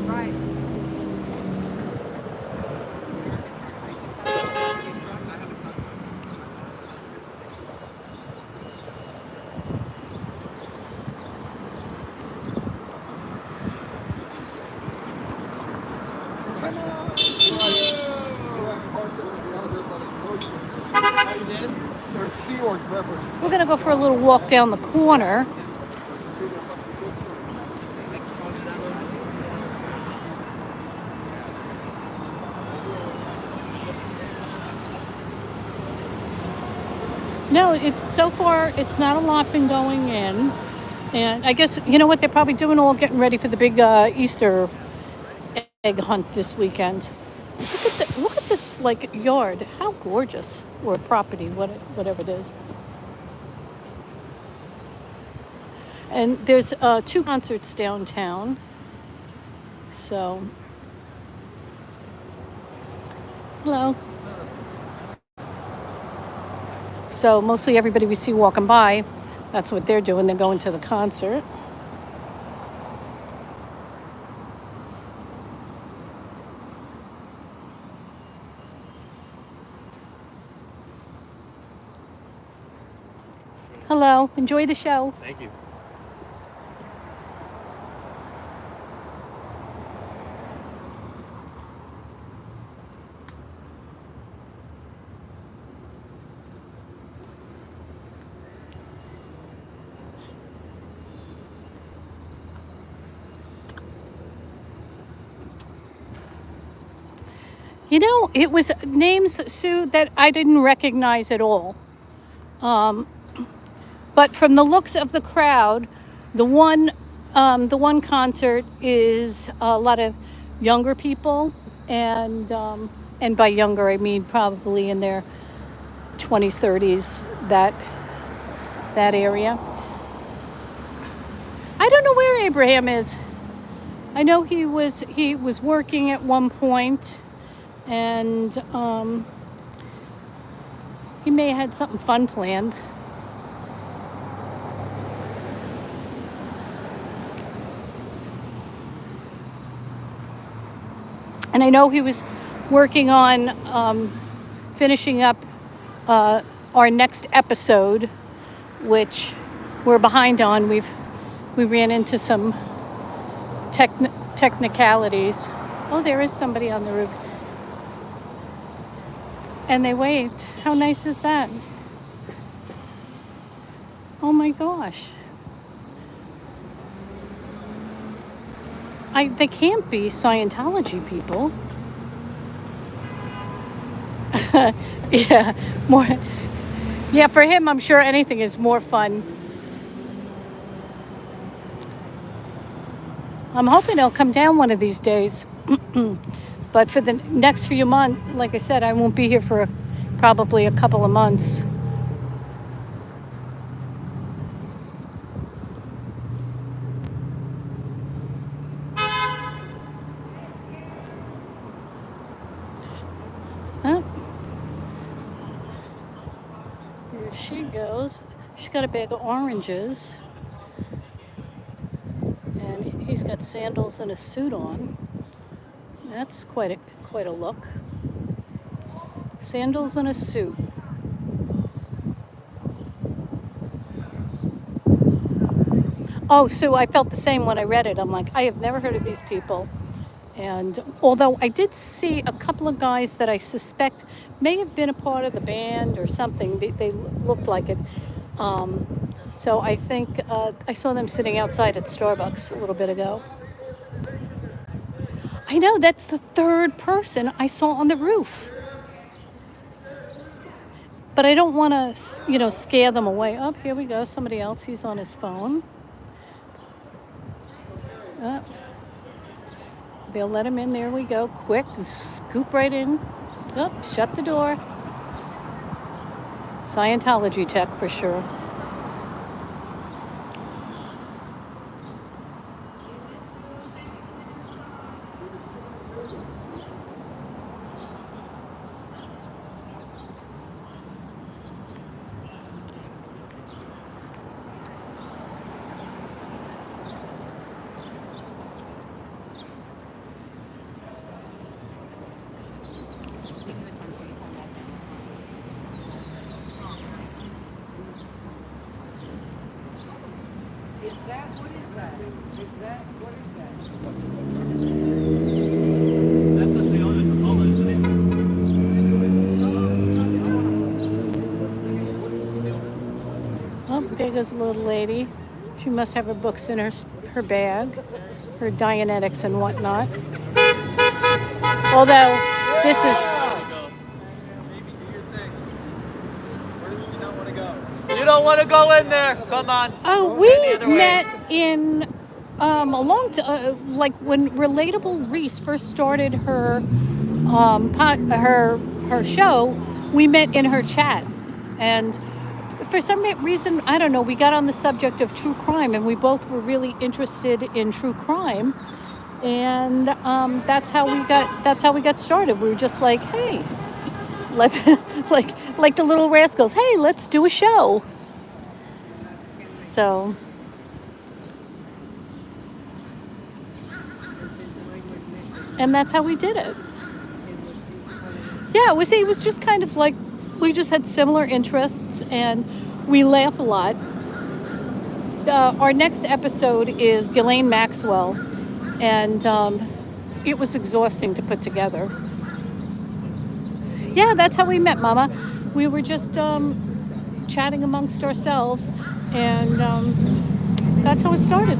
Right. There's Sea Org members. We're going to go for a little walk down the corner. No, it's so far, it's not a lot been going in. And I guess, you know what, they're probably doing all getting ready for the big Easter egg hunt this weekend. Look at this, like, yard. How gorgeous. Or property, whatever it is. And there's 2 concerts downtown. So, hello. So mostly everybody we see walking by, that's what they're doing. They're going to the concert. Hello. Enjoy the show. Thank you. You know, it was names, Sue, that I didn't recognize at all. But from the looks of the crowd, the one concert is a lot of younger people, and by younger I mean probably in their 20s, 30s, that area. I don't know where Abraham is. I know he was working at one point, and he may have had something fun planned. And I know he was working on finishing up our next episode, which we're behind on. We ran into some technicalities. Oh, there is somebody on the roof. And they waved. How nice is that? Oh my gosh. They can't be Scientology people. Yeah, more. Yeah, for him, I'm sure anything is more fun. I'm hoping he'll come down one of these days. But for the next few months, like I said, I won't be here for probably a couple of months. Huh? There she goes. She's got a bag of oranges. And he's got sandals and a suit on. That's quite a look. Sandals and a suit. Oh, Sue, I felt the same when I read it. I'm like, I have never heard of these people. And although I did see a couple of guys that I suspect may have been a part of the band or something, they looked like it. So I think I saw them sitting outside at Starbucks a little bit ago. I know that's the third person I saw on the roof. But I don't want to, scare them away. Oh, here we go. Somebody else. He's on his phone. They'll let him in. There we go. Quick. Scoop right in. Oh, shut the door. Scientology tech for sure. Is that, what is that? Is that, what is that? That's what the owner of Cola, isn't it? Oh, there goes a little lady. She must have her books in her bag, her Dianetics and whatnot. Although this is. Maybe do your thing. Where does she not want to go? You don't want to go in there. Come on. Oh, we met in like when Relatable Reese first started her her show. We met in her chat, and for some reason, I don't know, we got on the subject of true crime, and we both were really interested in true crime, and that's how we got started. We were just like, hey, let's like the Little Rascals. Hey, let's do a show. So. And that's how we did it. Yeah, it was just kind of like we just had similar interests and we laugh a lot. Our next episode is Ghislaine Maxwell, and it was exhausting to put together. Yeah, that's how we met, Mama. We were just chatting amongst ourselves, and that's how it started.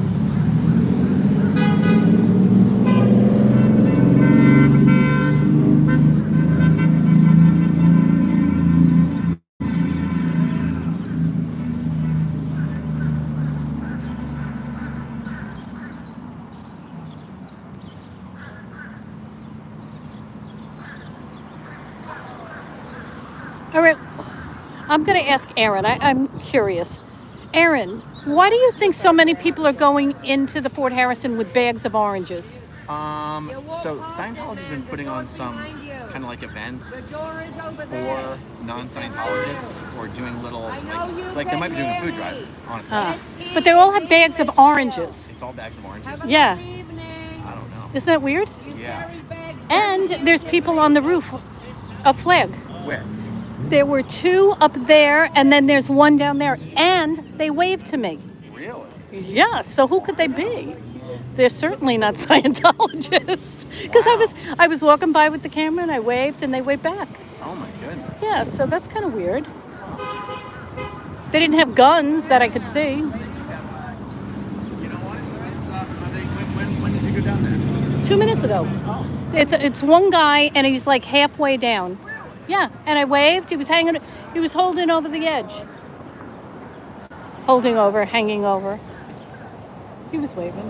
All right, I'm going to ask Aaron. I'm curious. Aaron, why do you think so many people are going into the Fort Harrison with bags of oranges? So Scientology's been putting on some kind of like events for non-Scientologists, or doing little like they might be doing a food drive, honestly. But they all have bags of oranges. It's all bags of oranges. Yeah. I don't know. Isn't that weird? Yeah. And there's people on the roof, a flag. Where? There were two up there, and then there's one down there, and they waved to me. Really? Yeah, so who could they be? They're certainly not Scientologists. Because I was walking by with the camera, and I waved, and they waved back. Oh my goodness. Yeah, so that's kind of weird. They didn't have guns that I could see. You know what? When did you go down there? 2 minutes ago. Oh. It's one guy, and he's like halfway down. Yeah, and I waved. He was holding over the edge. Holding over, hanging over. He was waving.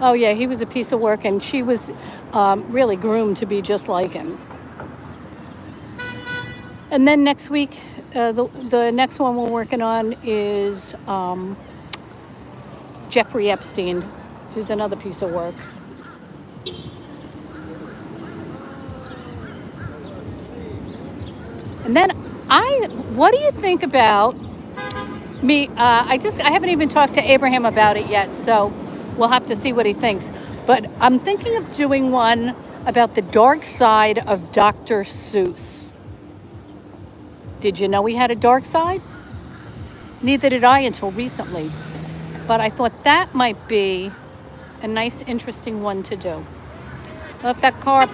Oh yeah, he was a piece of work, and she was really groomed to be just like him. And then next week, the next one we're working on is Jeffrey Epstein, who's another piece of work. And then what do you think about me? I haven't even talked to Abraham about it yet, so we'll have to see what he thinks. But I'm thinking of doing one about the dark side of Dr. Seuss. Did you know he had a dark side? Neither did I until recently. But I thought that might be a nice, interesting one to do. Well, that car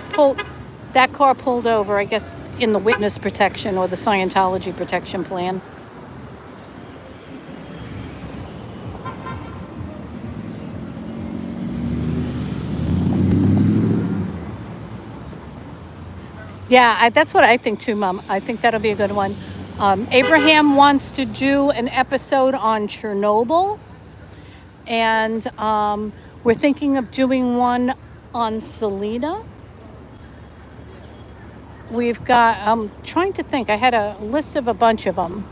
pulled over, I guess, in the witness protection or the Scientology protection plan. Yeah, that's what I think too, Mom. I think that'll be a good one. Abraham wants to do an episode on Chernobyl, and we're thinking of doing one on Selena. We've got, I'm trying to think, I had a list of a bunch of them.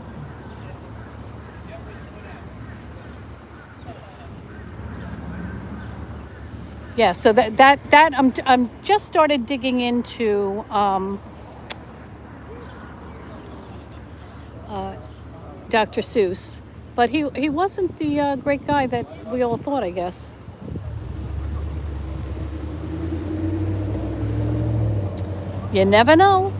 Yeah, so that I'm just started digging into Dr. Seuss, but he wasn't the great guy that we all thought, I guess. You never know.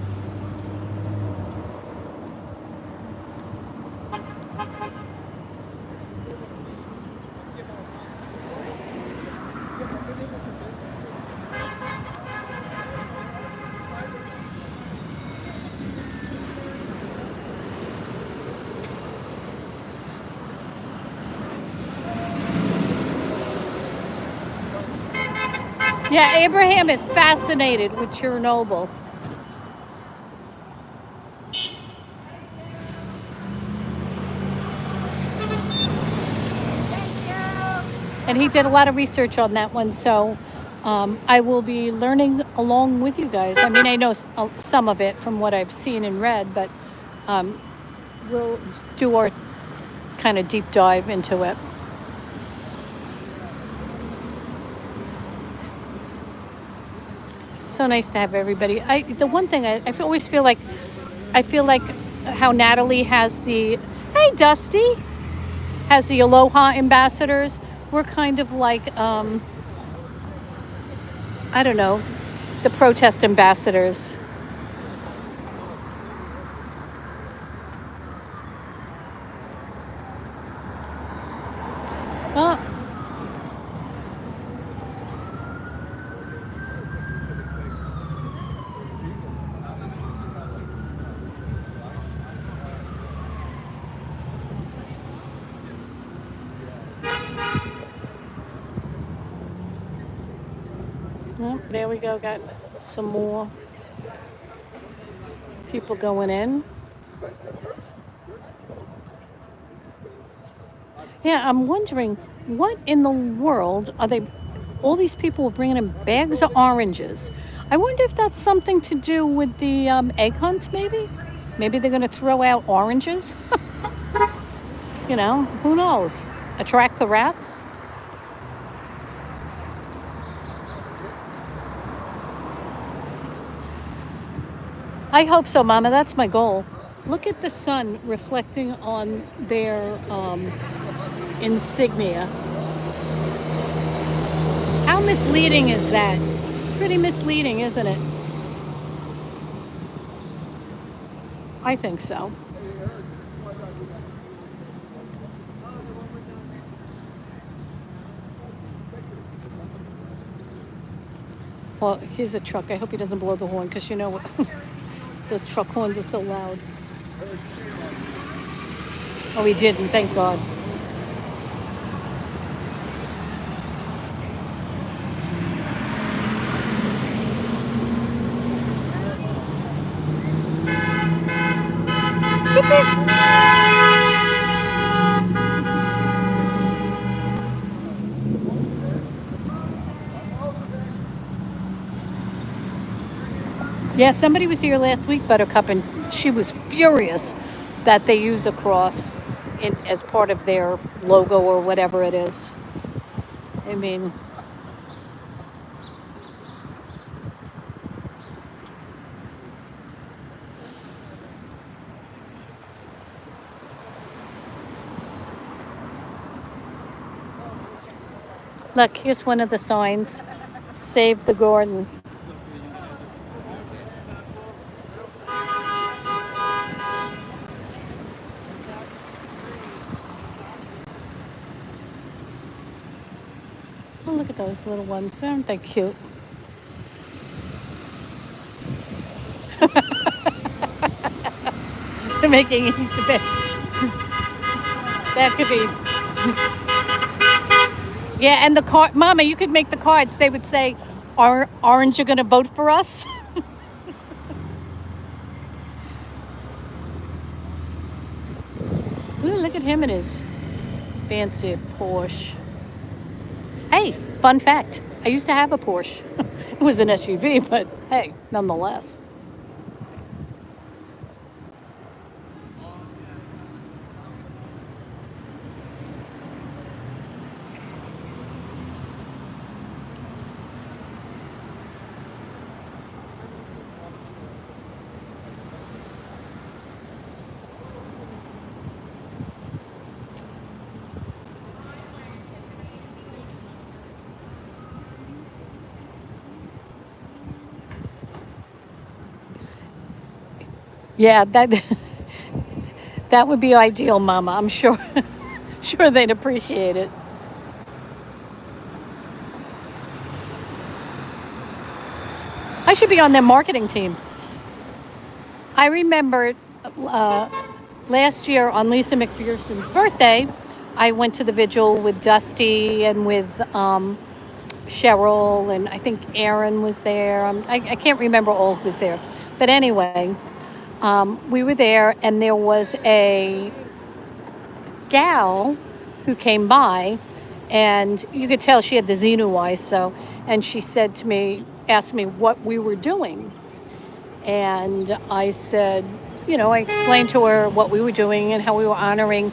Yeah, Abraham is fascinated with Chernobyl. And he did a lot of research on that one, so I will be learning along with you guys. I mean, I know some of it from what I've seen and read, but we'll do our kind of deep dive into it. So nice to have everybody. The one thing I always feel like how Natalie has the, hey Dusty, has the Aloha ambassadors. We're kind of like I don't know, the protest ambassadors. Well, well, there we go. Got some more people going in. Yeah, I'm wondering what in the world are they? All these people were bringing in bags of oranges. I wonder if that's something to do with the egg hunt, maybe? Maybe they're going to throw out oranges? You know, who knows? Attract the rats? I hope so, Mama. That's my goal. Look at the sun reflecting on their insignia. How misleading is that? Pretty misleading, isn't it? I think so. Well, here's a truck. I hope he doesn't blow the horn, because you know what? Those truck horns are so loud. Oh, he didn't, thank God. Yeah, somebody was here last week, Buttercup, and she was furious that they use a cross as part of their logo or whatever it is. I mean, look, here's one of the signs. Save the garden. those little ones. Aren't they cute? They're making Easter bed. That could be. Yeah, and the card, Mama, you could make the cards. They would say, "Aren't you going to vote for us?" Ooh, look at him in his fancy Porsche. Hey, fun fact. I used to have a Porsche. It was an SUV, but hey, nonetheless. Yeah, that would be ideal, Mama. I'm sure sure they'd appreciate it. I should be on their marketing team. I remember uh, last year on Lisa McPherson's birthday, I went to the vigil with Dusty and with Cheryl, and I think Aaron was there. I can't remember all who was there. But anyway, we were there, and there was a gal who came by, and you could tell she had the Xenu eyes. So, and she said to me, asked me what we were doing, and I said, I explained to her what we were doing and how we were honoring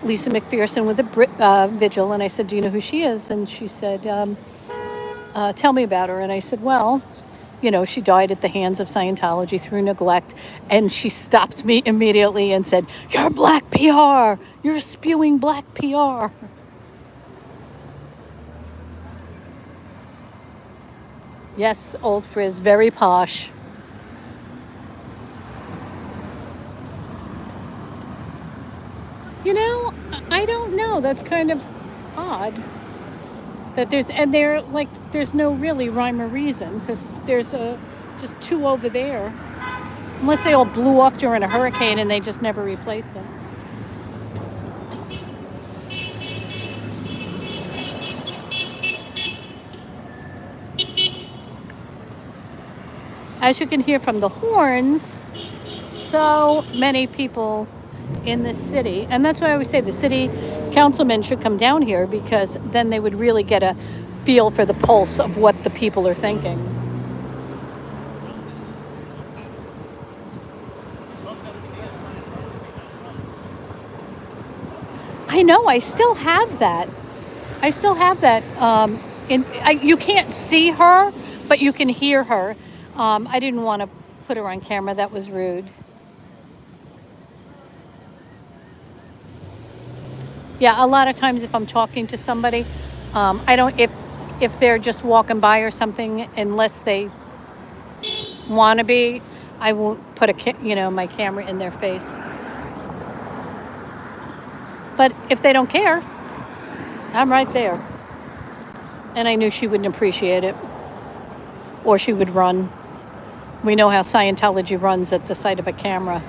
Lisa McPherson with a vigil. And I said, "Do you know who she is?" And she said, "Tell me about her." And I said, "Well, she died at the hands of Scientology through neglect." And she stopped me immediately and said, "You're black PR. You're spewing black PR." Yes, old frizz, very posh. I don't know. That's kind of odd that there's no really rhyme or reason, because there's just two over there. Unless they all blew off during a hurricane and they just never replaced them. As you can hear from the horns, so many people in this city. And that's why I always say the city councilmen should come down here, because then they would really get a feel for the pulse of what the people are thinking. I know, I still have that. You can't see her, but you can hear her. I didn't want to put her on camera. That was rude. Yeah, a lot of times if I'm talking to somebody, I don't, if they're just walking by or something, unless they want to be, I won't put my camera in their face. But if they don't care, I'm right there. And I knew she wouldn't appreciate it, or she would run. We know how Scientology runs at the sight of a camera.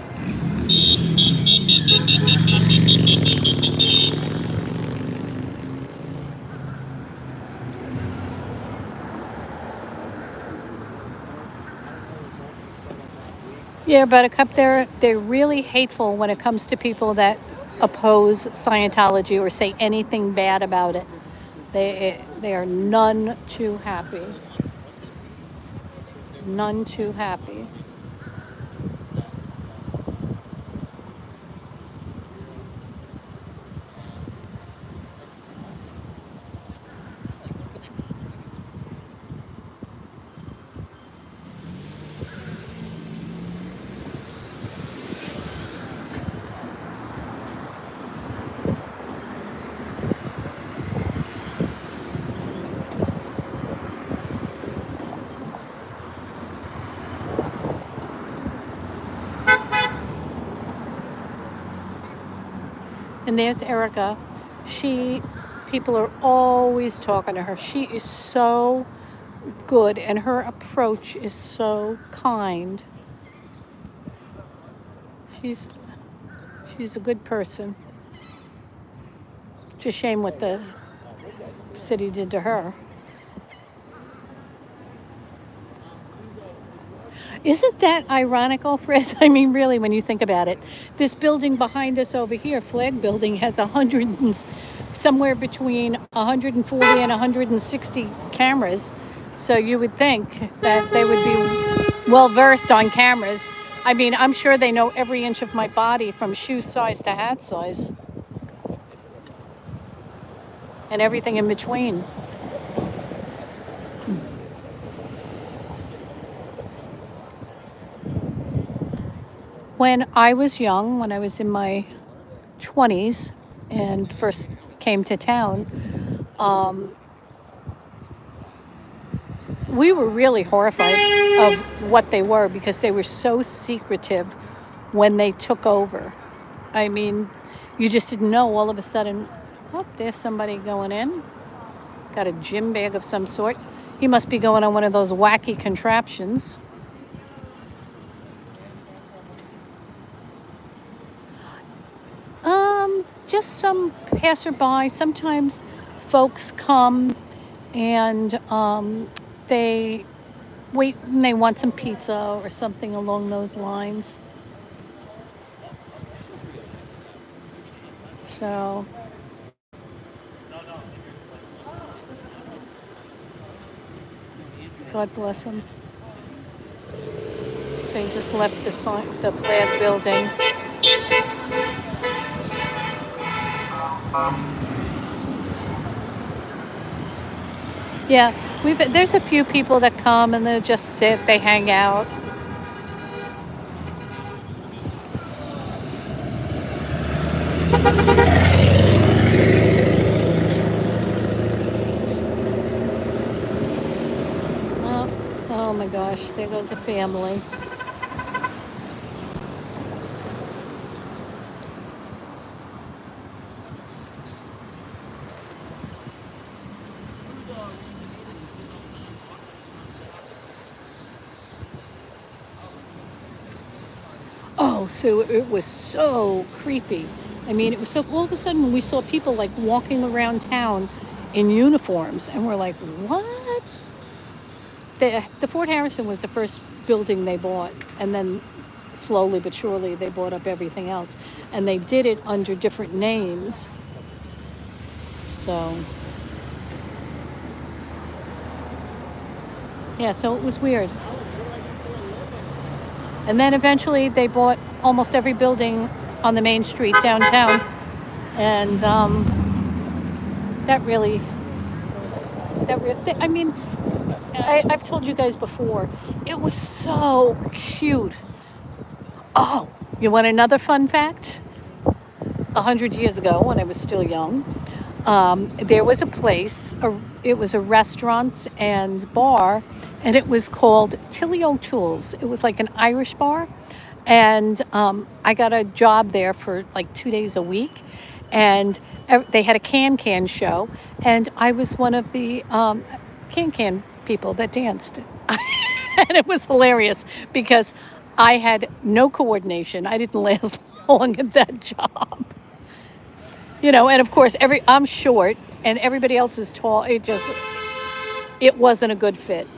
Yeah, Buttercup, they're really hateful when it comes to people that oppose Scientology or say anything bad about it. They are none too happy. None too happy. And there's Erica. She People are always talking to her. She is so good, and her approach is so kind. She's she's a good person. It's a shame what the city did to her. Isn't that ironical, Frizz? I mean, really, when you think about it, this building behind us over here, Flag Building, has somewhere between 140 and 160 cameras. So you would think that they would be well versed on cameras. I mean, I'm sure they know every inch of my body from shoe size to hat size and everything in between. When I was young, when I was in my 20s and first came to town, we were really horrified of what they were because they were so secretive when they took over. I mean, you just didn't know. All of a sudden, oh, there's somebody going in. Got a gym bag of some sort. He must be going on one of those wacky contraptions. Just some passerby. Sometimes folks come and they wait and they want some pizza or something along those lines. So God bless them. They just left the Flag Building. Yeah, there's a few people that come and they just sit, they hang out. Oh my gosh, there goes a family. Oh, so it was so creepy. I mean, it was so, all of a sudden we saw people like walking around town in uniforms and we're like, what? The Fort Harrison was the first building they bought, and then slowly but surely they bought up everything else. And they did it under different names. So, yeah, so it was weird. And then eventually they bought almost every building on the main street downtown. And I mean, I've told you guys before, it was so cute. Oh, you want another fun fact? 100 years ago, when I was still young, there was a place, it was a restaurant and bar, and it was called Tilly O'Toole's. It was like an Irish bar. And I got a job there for like 2 days a week. And they had a can show. And I was one of the can people that danced. And it was hilarious because I had no coordination. I didn't last long at that job. You know, and of course, I'm short and everybody else is tall. It wasn't a good fit.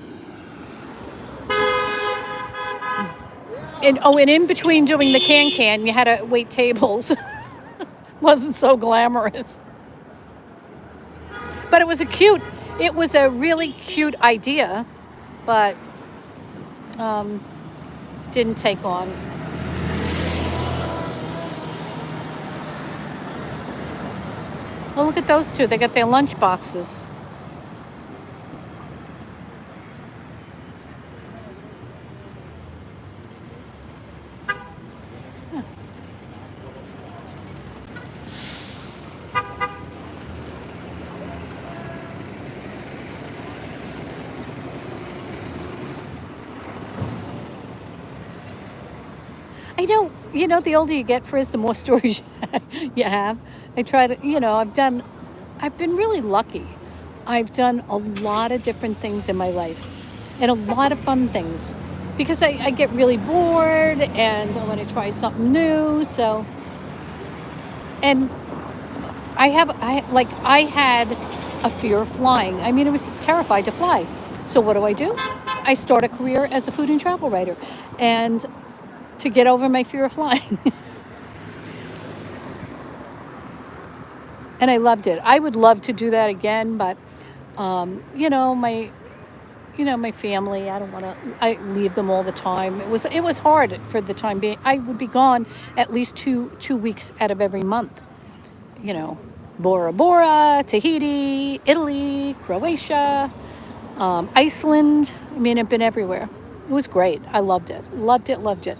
And in between doing the can, you had to wait tables. Wasn't so glamorous. But it was a really cute idea, but didn't take on. Well, look at those two. They got their lunch boxes. I don't, the older you get, Frizz, the more stories you have. I try to, I've done I've been really lucky. I've done a lot of different things in my life and a lot of fun things because I get really bored and I want to try something new. So, and I had a fear of flying. I mean, I was terrified to fly. So what do? I start a career as a food and travel writer and to get over my fear of flying. And I loved it. I would love to do that again, but my family, I don't want to I leave them all the time. It was hard for the time being. I would be gone at least 2 weeks out of every month. You know, Bora Bora, Tahiti, Italy, Croatia, Iceland. I mean, I've been everywhere. It was great. I loved it. Loved it, loved it.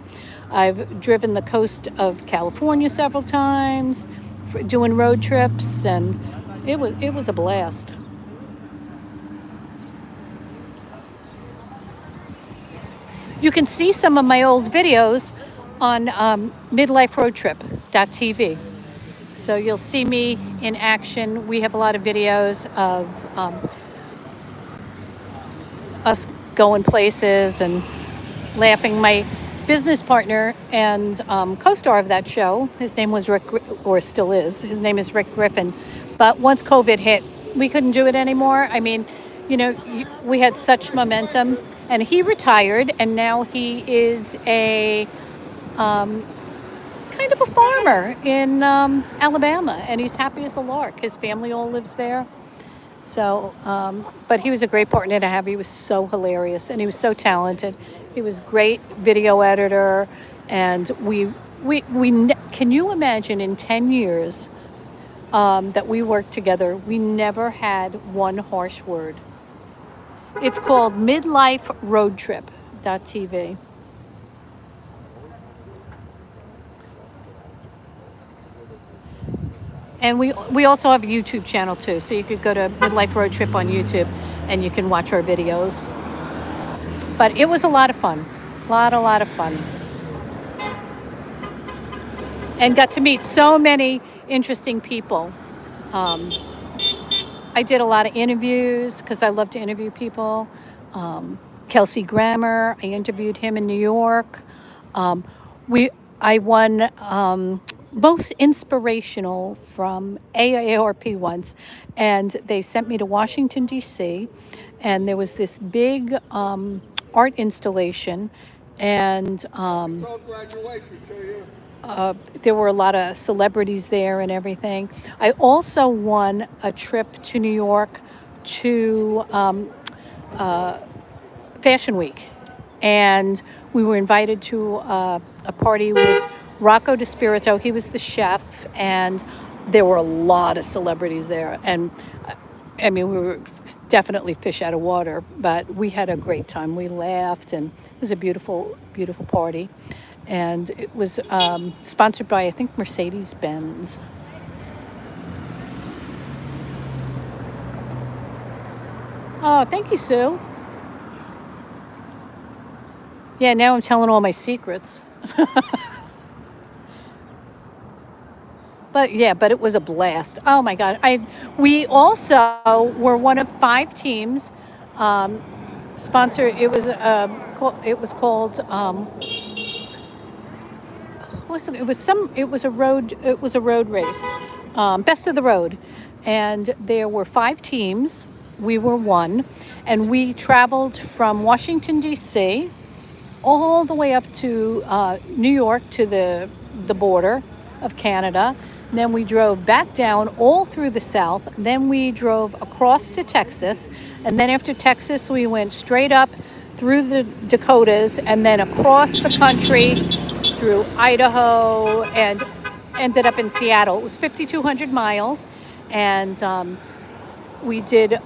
I've driven the coast of California several times for doing road trips, and it was a blast. You can see some of my old videos on midliferoadtrip.tv. So you'll see me in action. We have a lot of videos of us going places and laughing. My business partner and co-star of that show, his name was Rick, or still is, his name is Rick Griffin. But once COVID hit, we couldn't do it anymore. I mean, we had such momentum. And he retired, and now he is a kind of a farmer in Alabama, and he's happy as a lark. His family all lives there. So, but he was a great partner to have. He was so hilarious, and he was so talented. He was great video editor, and can you imagine in 10 years that we worked together, we never had one harsh word. It's called midliferoadtrip.tv. And we also have a YouTube channel too. So you could go to Midlife Road Trip on YouTube and you can watch our videos. But it was a lot of fun. A lot of fun. And got to meet so many interesting people. I did a lot of interviews because I love to interview people. Kelsey Grammer, I interviewed him in New York. I won most inspirational from AARP once, and they sent me to Washington, D.C., and there was this big art installation, and there were a lot of celebrities there and everything. I also won a trip to New York to Fashion Week, and we were invited to a party with Rocco DiSpirito. He was the chef, and there were a lot of celebrities there. And I mean, we were definitely fish out of water, but we had a great time. We laughed, and it was a beautiful, beautiful party. And it was sponsored by, I think, Mercedes-Benz. Oh, thank you, Sue. Yeah, now I'm telling all my secrets. But it was a blast. Oh my God. We also were one of 5 teams sponsored. It was called it was a road race. Best of the Road. And there were 5 teams. We were one, and we traveled from Washington D.C. all the way up to New York to the border of Canada. Then we drove back down all through the South. Then we drove across to Texas. And then after Texas, we went straight up through the Dakotas and then across the country through Idaho and ended up in Seattle. It was 5,200 miles. And we did...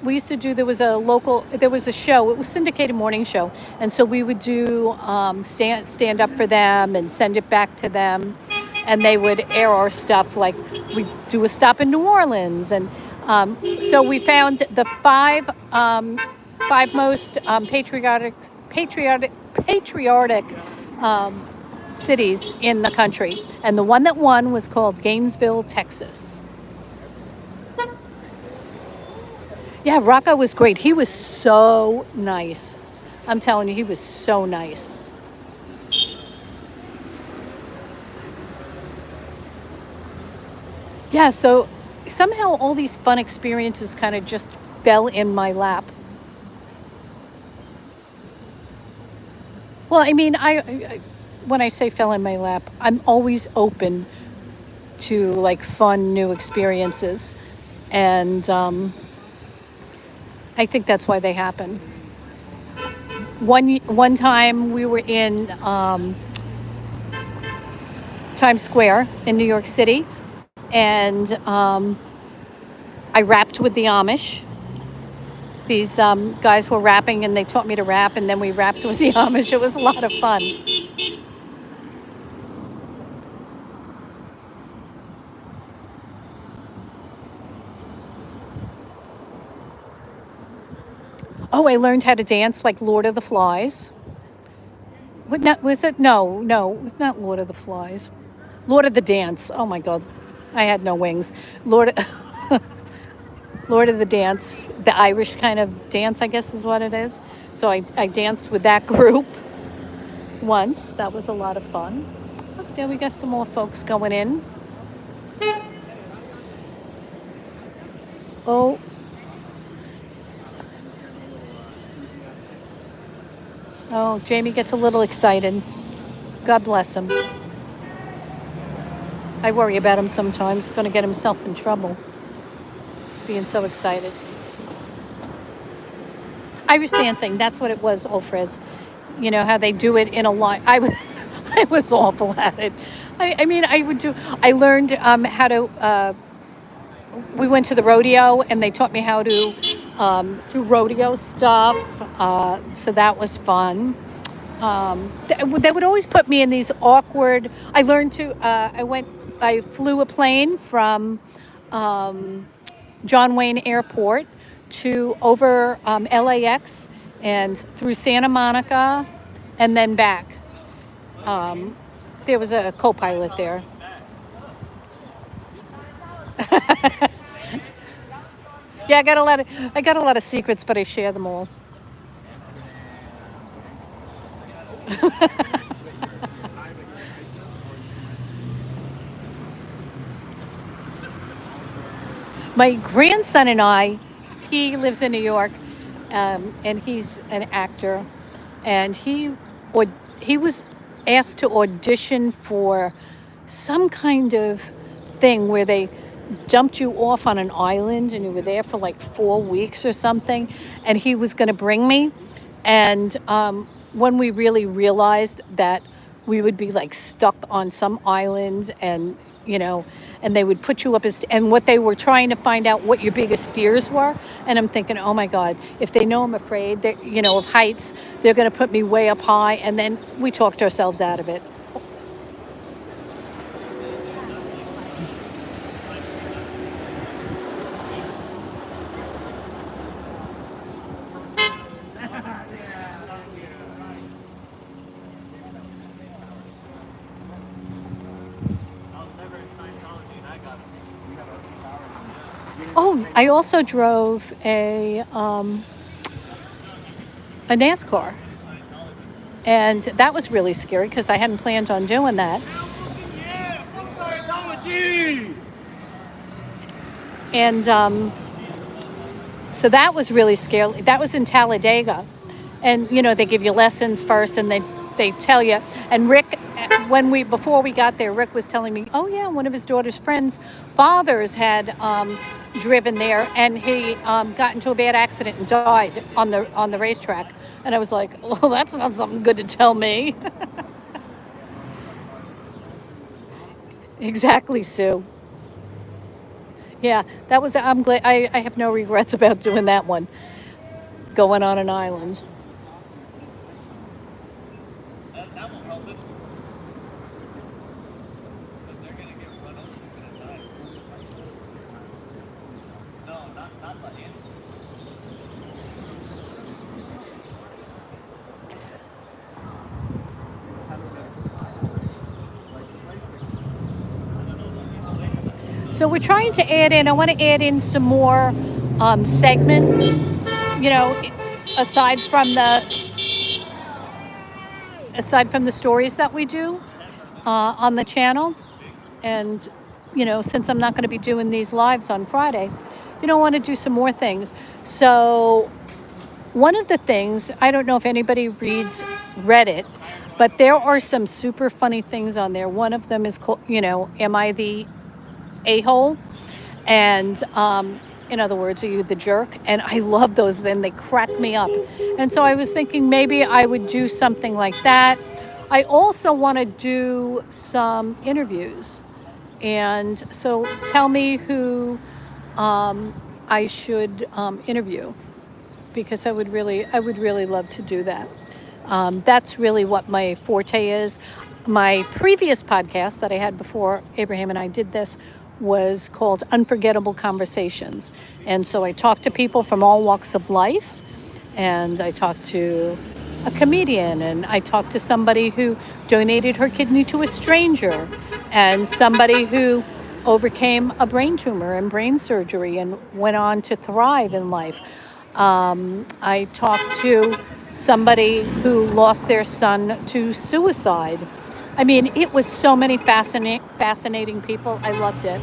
we used to do, there was a show, it was syndicated morning show. And so we would do stand up for them and send it back to them. And they would air our stuff, like we'd do a stop in New Orleans. And so we found the 5 most patriotic cities in the country. And the one that won was called Gainesville, Texas. Yeah, Rocco was great. He was so nice. I'm telling you, he was so nice. Yeah, so somehow all these fun experiences kind of just fell in my lap. Well, I mean, when I say fell in my lap, I'm always open to like fun new experiences, and I think that's why they happen. One time we were in Times Square in New York City, and I rapped with the Amish. These guys were rapping, and they taught me to rap, and then we rapped with the Amish. It was a lot of fun. Oh, I learned how to dance like Lord of the Flies. What not was it? No, no, not Lord of the Flies. Lord of the Dance. Oh my God, I had no wings. Lord, Lord of the Dance, the Irish kind of dance, I guess is what it is. So I danced with that group once. That was a lot of fun. Oh, there we got some more folks going in. Oh, oh, Jamie gets a little excited. God bless him. I worry about him sometimes. Going to get himself in trouble, being so excited. Irish dancing, that's what it was, Olfres. You know how they do it in a line. I was awful at it. I mean, I learned how to, we went to the rodeo and they taught me how to do rodeo stuff. So that was fun. They would always put me in these awkward, I flew a plane from John Wayne Airport to over LAX and through Santa Monica and then back. Um, there was a co-pilot there. Yeah, I got a lot of secrets, but I share them all. My grandson and I, he lives in New York, and he's an actor, and he was asked to audition for some kind of thing where they dumped you off on an island and you were there for like 4 weeks or something, and he was going to bring me. And when we really realized that we would be like stuck on some island, and and they would put you up and what they were trying to find out what your biggest fears were. And I'm thinking, oh my God, if they know I'm afraid of heights, they're going to put me way up high. And then we talked ourselves out of it. Oh, I also drove a NASCAR, and that was really scary because I hadn't planned on doing that. And so that was really scary. That was in Talladega, and they give you lessons first, and they tell you. And Rick, before we got there, Rick was telling me, oh yeah, one of his daughter's friends' fathers had driven there, and he got into a bad accident and died on the racetrack. And I was like, well, that's not something good to tell me. Exactly, Sue. Yeah, that was. I'm glad. I have no regrets about doing that one. Going on an island. So we're trying to add in. I want to add in some more segments, you know, aside from the stories that we do on the channel. And, since I'm not going to be doing these lives on Friday, I want to do some more things. So one of the things, I don't know if anybody reads Reddit, but there are some super funny things on there. One of them is called, am I the a-hole? And in other words, are you the jerk? And I love those. Then they crack me up. And so I was thinking maybe I would do something like that. I also want to do some interviews. And so tell me who I should interview, because I would really love to do that. That's really what my forte is. My previous podcast that I had before Abraham and I did this was called Unforgettable Conversations. And so I talked to people from all walks of life, and I talked to a comedian, and I talked to somebody who donated her kidney to a stranger, and somebody who overcame a brain tumor and brain surgery and went on to thrive in life. I talked to somebody who lost their son to suicide. I mean, it was so many fascinating people. I loved it.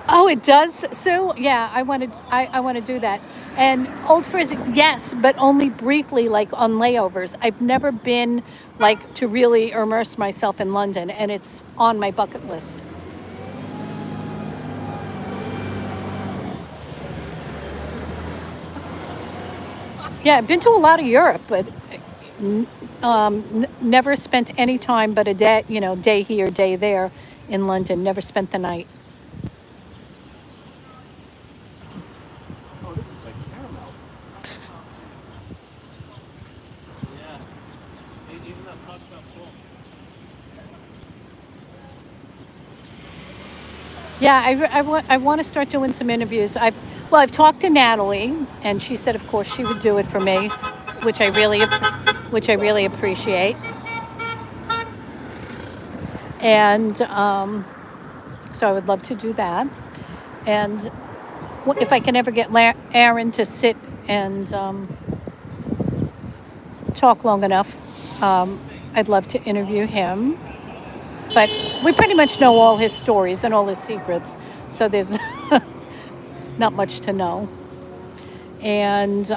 Oh, it does, Sue? Yeah, I want to do that. And Old Frizz, yes, but only briefly, like on layovers. I've never been like to really immerse myself in London, and it's on my bucket list. Yeah, I've been to a lot of Europe, but never spent any time but a day, day here, day there in London. Never spent the night. Oh, this is like caramel. Yeah. Even that puffed up full. Yeah, I want to start doing some interviews. I've talked to Natalie, and she said, of course, she would do it for me, which I really appreciate. And so I would love to do that. And if I can ever get Aaron to sit and talk long enough, I'd love to interview him. But we pretty much know all his stories and all his secrets, so there's not much to know. And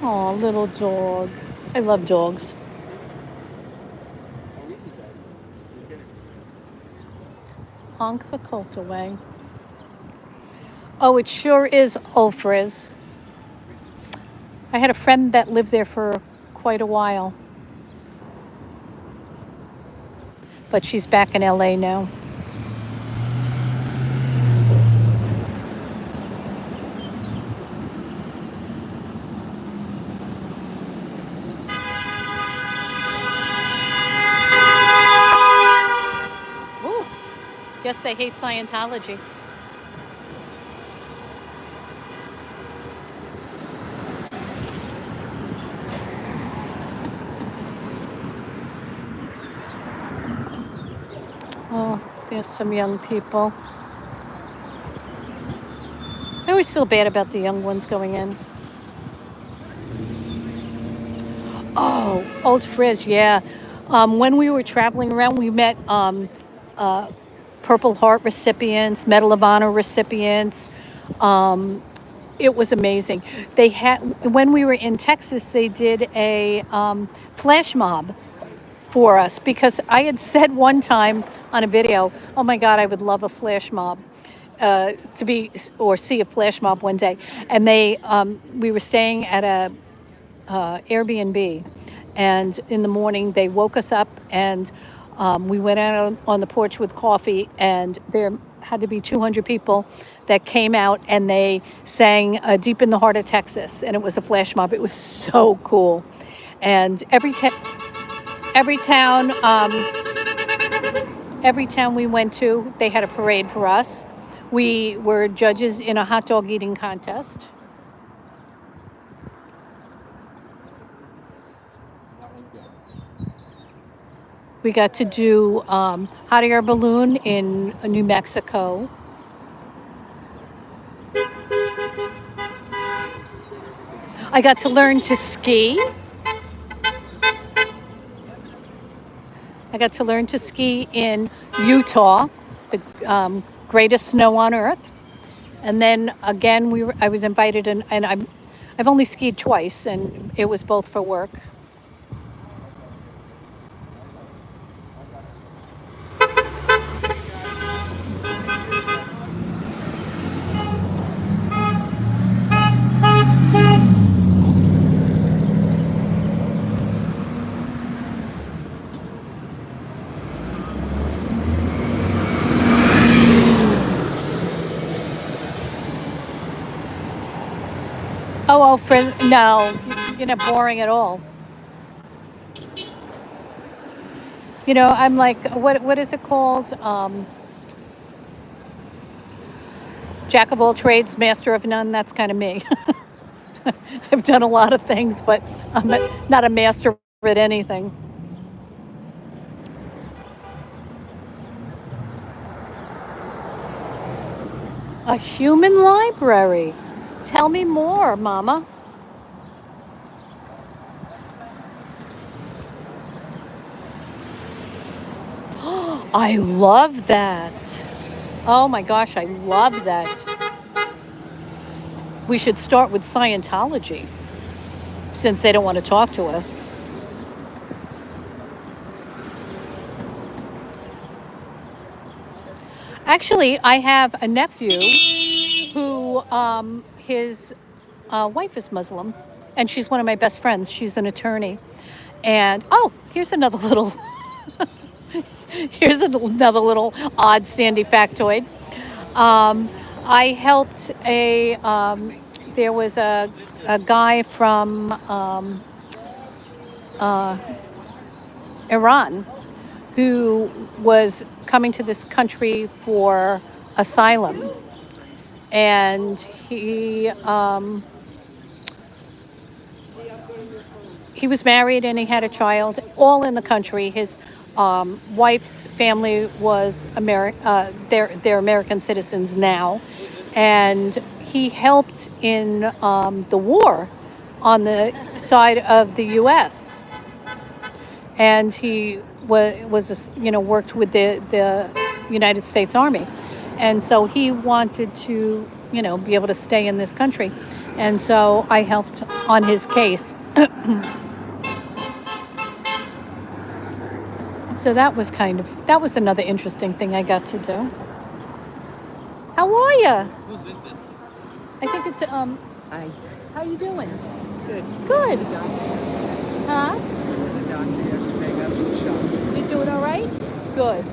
oh, little dog. I love dogs. Honk the colt away. Oh, it sure is Old Frizz. I had a friend that lived there for quite a while, but she's back in LA now. Ooh, guess they hate Scientology. Oh, there's some young people. I always feel bad about the young ones going in. Oh, Old Frizz, yeah. When we were traveling around, we met Purple Heart recipients, Medal of Honor recipients. It was amazing. They had, when we were in Texas, they did a flash mob for us, because I had said one time on a video, oh my God, I would love a flash mob. To be or see a flash mob one day. And we were staying at a Airbnb, and in the morning they woke us up, and we went out on the porch with coffee, and there had to be 200 people that came out, and they sang Deep in the Heart of Texas, and it was a flash mob. It was so cool. And every town we went to, they had a parade for us. We were judges in a hot dog eating contest. We got to do hot air balloon in New Mexico. I got to learn to ski. I got to learn to ski in Utah, the greatest snow on earth. And then again, I was invited, and I've only skied twice, and it was both for work. Oh, no, you're not boring at all. I'm like, what is it called? Jack of all trades, master of none. That's kind of me. I've done a lot of things, but I'm not a master at anything. A human library. Tell me more, Mama. I love that. Oh my gosh, I love that. We should start with Scientology, since they don't want to talk to us. Actually, I have a nephew who his wife is Muslim, and she's one of my best friends. She's an attorney. And here's another little odd Sandy factoid. I helped there was a guy from Iran who was coming to this country for asylum. And he was married and he had a child, all in the country. His wife's family was they're American citizens now, and he helped in the war on the side of the U.S. And he was worked with the United States Army, and so he wanted to be able to stay in this country, and so I helped on his case. So that was another interesting thing I got to do. How are you? Whose is this? I think it's Hi. How you doing? Good. Good. The doctor. Huh? The doctor yesterday got some shots. You doing all right? Good.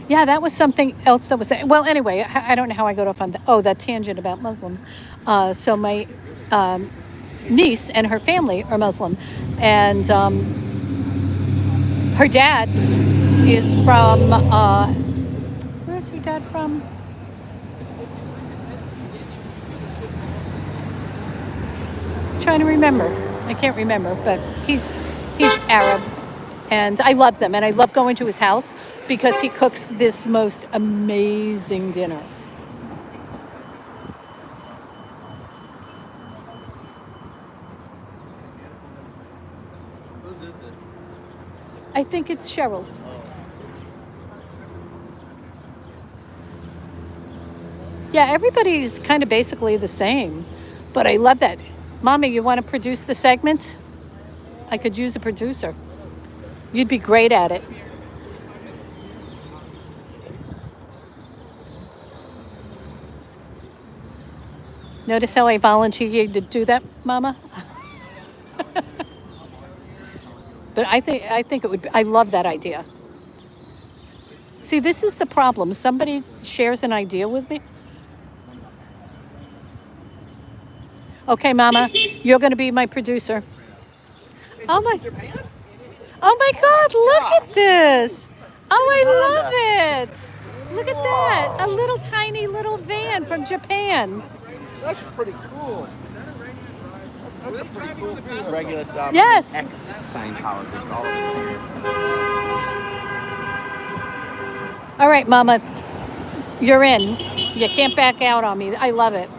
Yeah, that was something else that was. Well, anyway, I don't know how I got off on that tangent about Muslims. So my niece and her family are Muslim, and her dad is from. Where's her dad from? I'm trying to remember. I can't remember, but he's Arab, and I love them, and I love going to his house because he cooks this most amazing dinner. Whose is this? I think it's Cheryl's. Yeah, everybody's kind of basically the same, but I love that. Mommy, you want to produce the segment? I could use a producer. You'd be great at it. Notice how I volunteered you to do that, Mama? But I think it would be, I love that idea. See, this is the problem. Somebody shares an idea with me. Okay, Mama, you're going to be my producer. Oh my God, look at this. Oh, I love it. Look at that. A little tiny little van from Japan. That's pretty cool. That's a pretty cool thing. Regulus, Yes. ex-Scientologist, all of them. All right, Mama, you're in. You can't back out on me. I love it.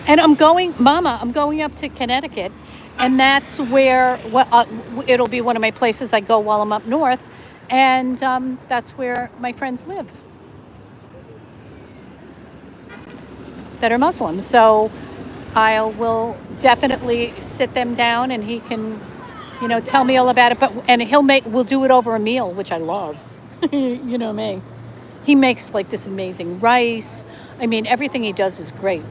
And I'm going, Mama, I'm going up to Connecticut, and that's where it'll be one of my places I go while I'm up north, and that's where my friends live that are Muslim. So I will definitely sit them down, and he can, tell me all about it. And we'll do it over a meal, which I love. You know me. He makes like this amazing rice. I mean, everything he does is great.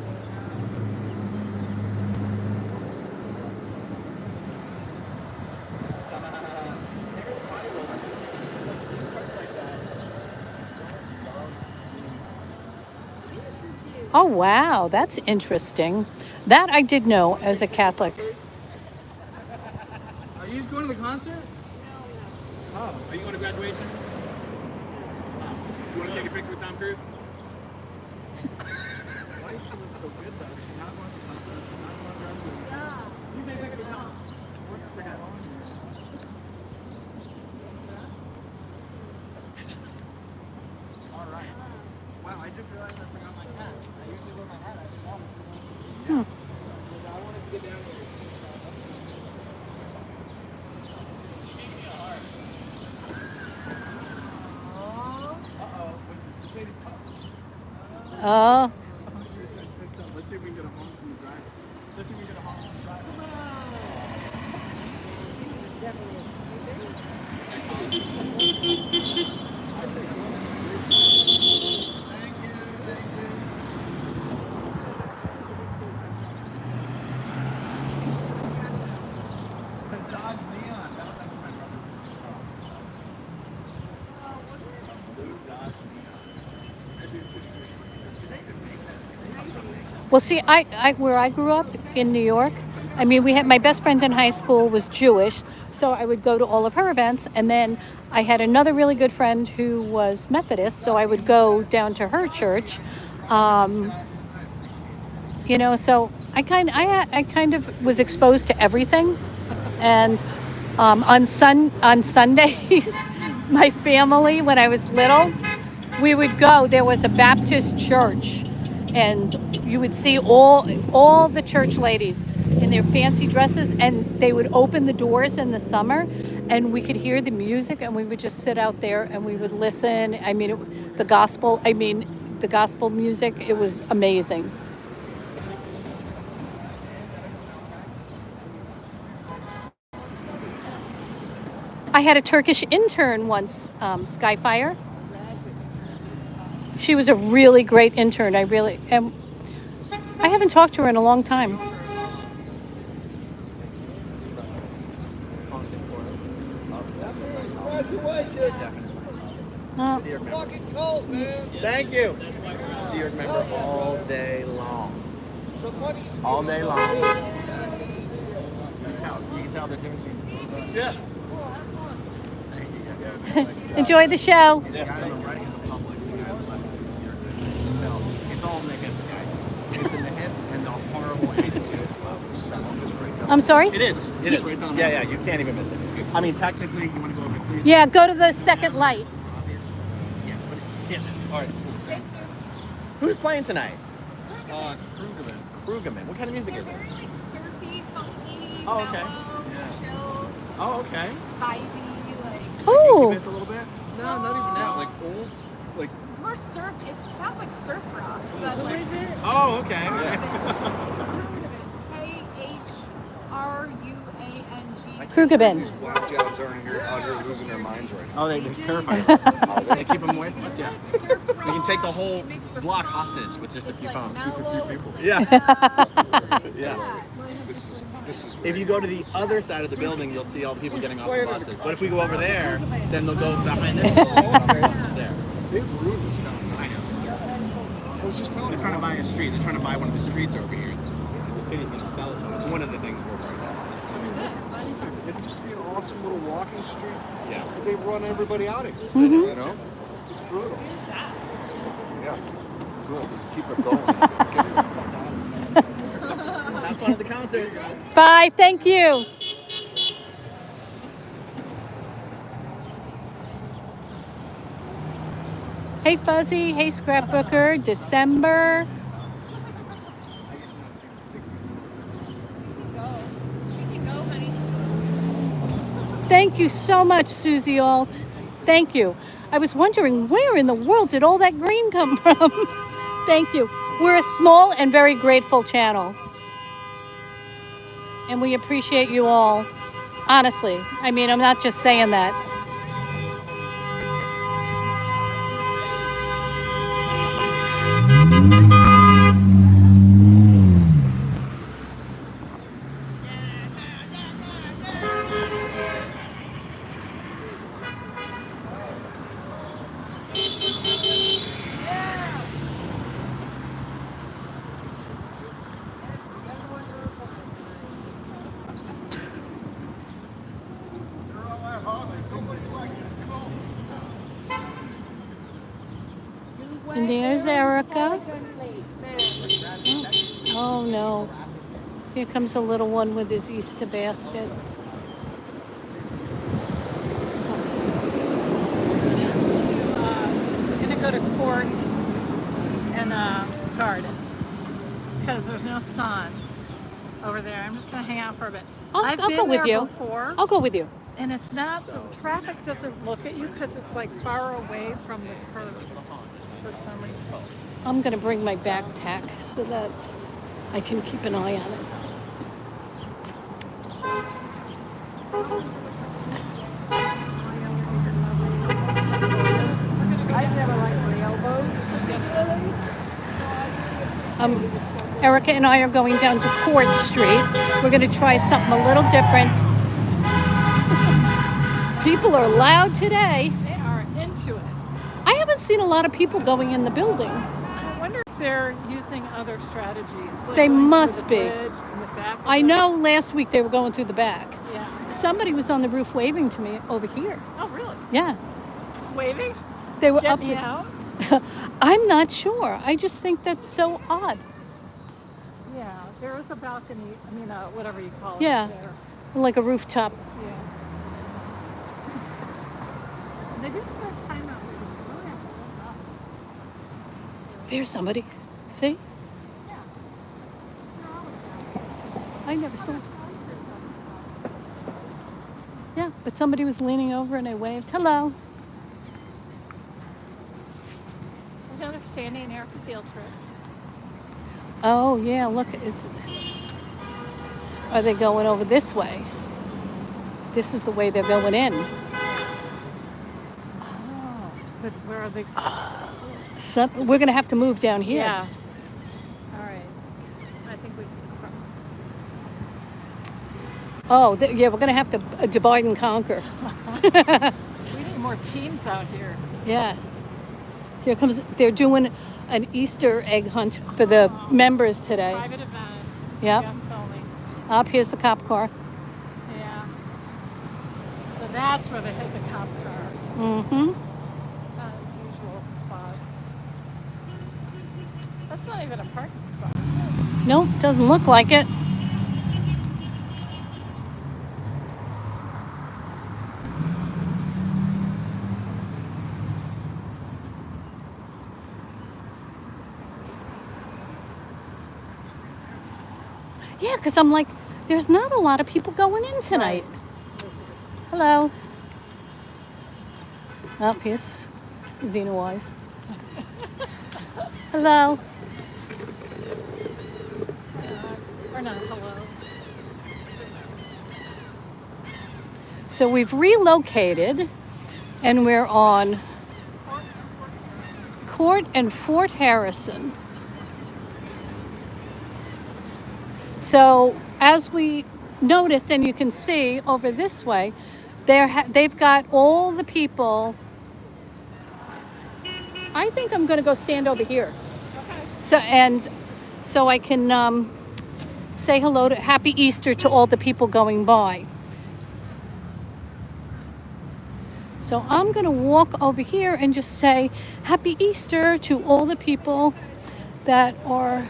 Oh, wow, that's interesting. That I did know as a Catholic. Are you just going to the concert? Oh, are you going to graduation? Oh. You want to take a picture with Tom Cruise? Why does she look so good though? She not want to yeah. You take a picture with Tom. What's that on here? All right. Wow, I just realized I forgot my hat. I usually wear my hat. I forgot it. Yeah. I wanted to get down here. Oh. Let's see if we can get a home from the drive. Let's see if we can get a home from the drive. Well, see, I where I grew up in New York, I mean, we had my best friend in high school was Jewish, so I would go to all of her events, and then I had another really good friend who was Methodist, so I would go down to her church. So I kind of was exposed to everything, and on Sundays, my family, when I was little, we would go. There was a Baptist church, and you would see all the church ladies in their fancy dresses, and they would open the doors in the summer, and we could hear the music, and we would just sit out there and we would listen. I mean, the gospel music, it was amazing. I had a Turkish intern once, Skyfire. She was a really great intern. I haven't talked to her in a long time. Fucking cold, man. Thank you. See your member all day long. All day long. You can tell the difference. Yeah. Enjoy the show. It's all in the hips, guys. It's in the hips and the horrible attitude as well. The sun is right now. I'm sorry? It is. It is. Yeah, you can't even miss it. I mean, technically, you want to go over here? Yeah, go to the second light. Yeah. All right. Who's playing tonight? Krugerman. What kind of music is it? Very like surfy, funky, Oh, okay. mellow, chill, Oh, okay. vibey, like Oh. Incubus a little bit? No, not even that. Like old, like. it's more surf. It sounds like surf rock. But the what is it? Oh, okay. Heard of it. KHRUANG. I Kruger bin. These whack jobs aren't here out here losing their minds right now. Oh, they're terrified of us. They keep them away from us, yeah. We can take the whole block hostage with just a few phones. Just a few people. Yeah. Yeah. This is If you go to the other side of the building, you'll see all the people getting off the buses. But if we go over there, then they'll go behind this building there. They've ruined this town. I know. I was just telling They're you. trying to buy a street. They're trying to buy one of the streets over here. The city's going to sell it to them. It's one of the things we're worried about. It used to be an awesome little walking street. Yeah. But they run everybody out of here. Mhm. You know? It's brutal. Yeah. Good. Let's keep it going. Have fun at the concert. Bye. Thank you. Hey Fuzzy. Hey Scrapbooker. December. You can go, honey. Thank you so much, Susie Alt. Thank you. I was wondering where in the world did all that green come from? Thank you. We're a small and very grateful channel. And we appreciate you all. Honestly. I mean, I'm not just saying that. And there's Erica. Oh no. Here comes a little one with his Easter basket. We're gonna go to court and garden because there's no sun over there. I'm just gonna hang out for a bit. I've I'll been go with there you. before, I'll go with you. and it's not the traffic doesn't look at you because it's like far away from the curb for some reason. I'm gonna bring my backpack so that I can keep an eye on it. I've never liked my elbows. Erica and I are going down to Court Street. We're gonna try something a little different. People are loud today. They are into it. I haven't seen a lot of people going in the building. I wonder if they're using other strategies. Like They going through must the be. bridge in the back of I the- know last week they were going through the back. Yeah. Somebody was on the roof waving to me over here. Oh, really? Yeah, Just waving? they were Get up me to. out? I'm not sure. I just think that's so odd. Yeah. There is a balcony. I mean, whatever you call it. Yeah. There. Like a rooftop. Yeah. They do spend time out there. It's really up. There's somebody. See? Yeah. I never saw. Yeah, but somebody was leaning over and I waved. Hello. Another Sandy and Erica field trip. Oh yeah, look. Are they going over this way? This is the way they're going in. Oh. But where are they? We're gonna have to move down here. Yeah. All right. I think we can. Oh, yeah, we're gonna have to divide and conquer. We need more teams out here. Yeah. Here comes. They're doing an Easter egg hunt for the members today. Private event. Yep. Guests only. Up here's the cop car. Yeah. So that's where they hit the cop car. Mm-hmm. Not its usual spot. That's not even a parking spot. Nope, doesn't look like it. Yeah, because I'm like, there's not a lot of people going in tonight. Hello. Oh, here's Xena Wise. Hello. Or not, hello. So we've relocated and we're on Court and Fort Harrison. So as we noticed, and you can see over this way, they've got all the people. I think I'm going to go stand over here. So I can say hello to Happy Easter to all the people going by. So I'm going to walk over here and just say Happy Easter to all the people that are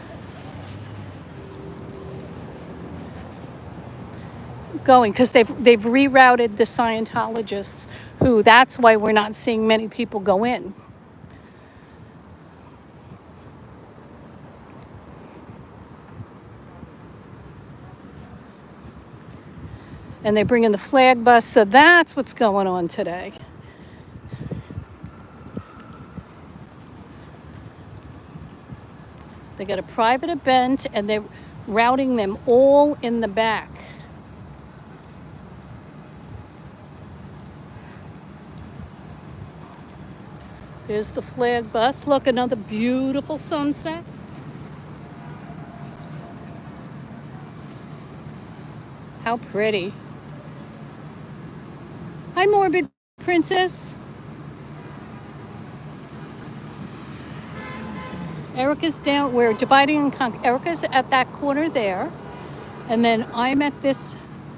going, because they've rerouted the Scientologists, who that's why we're not seeing many people go in. And they bring in the flag bus, so that's what's going on today. They got a private event and they're routing them all in the back. There's the flag bus. Look, another beautiful sunset. How pretty. Hi, Morbid Princess. Erica's down. We're dividing and conquering. Erica's at that corner there. And then I'm at this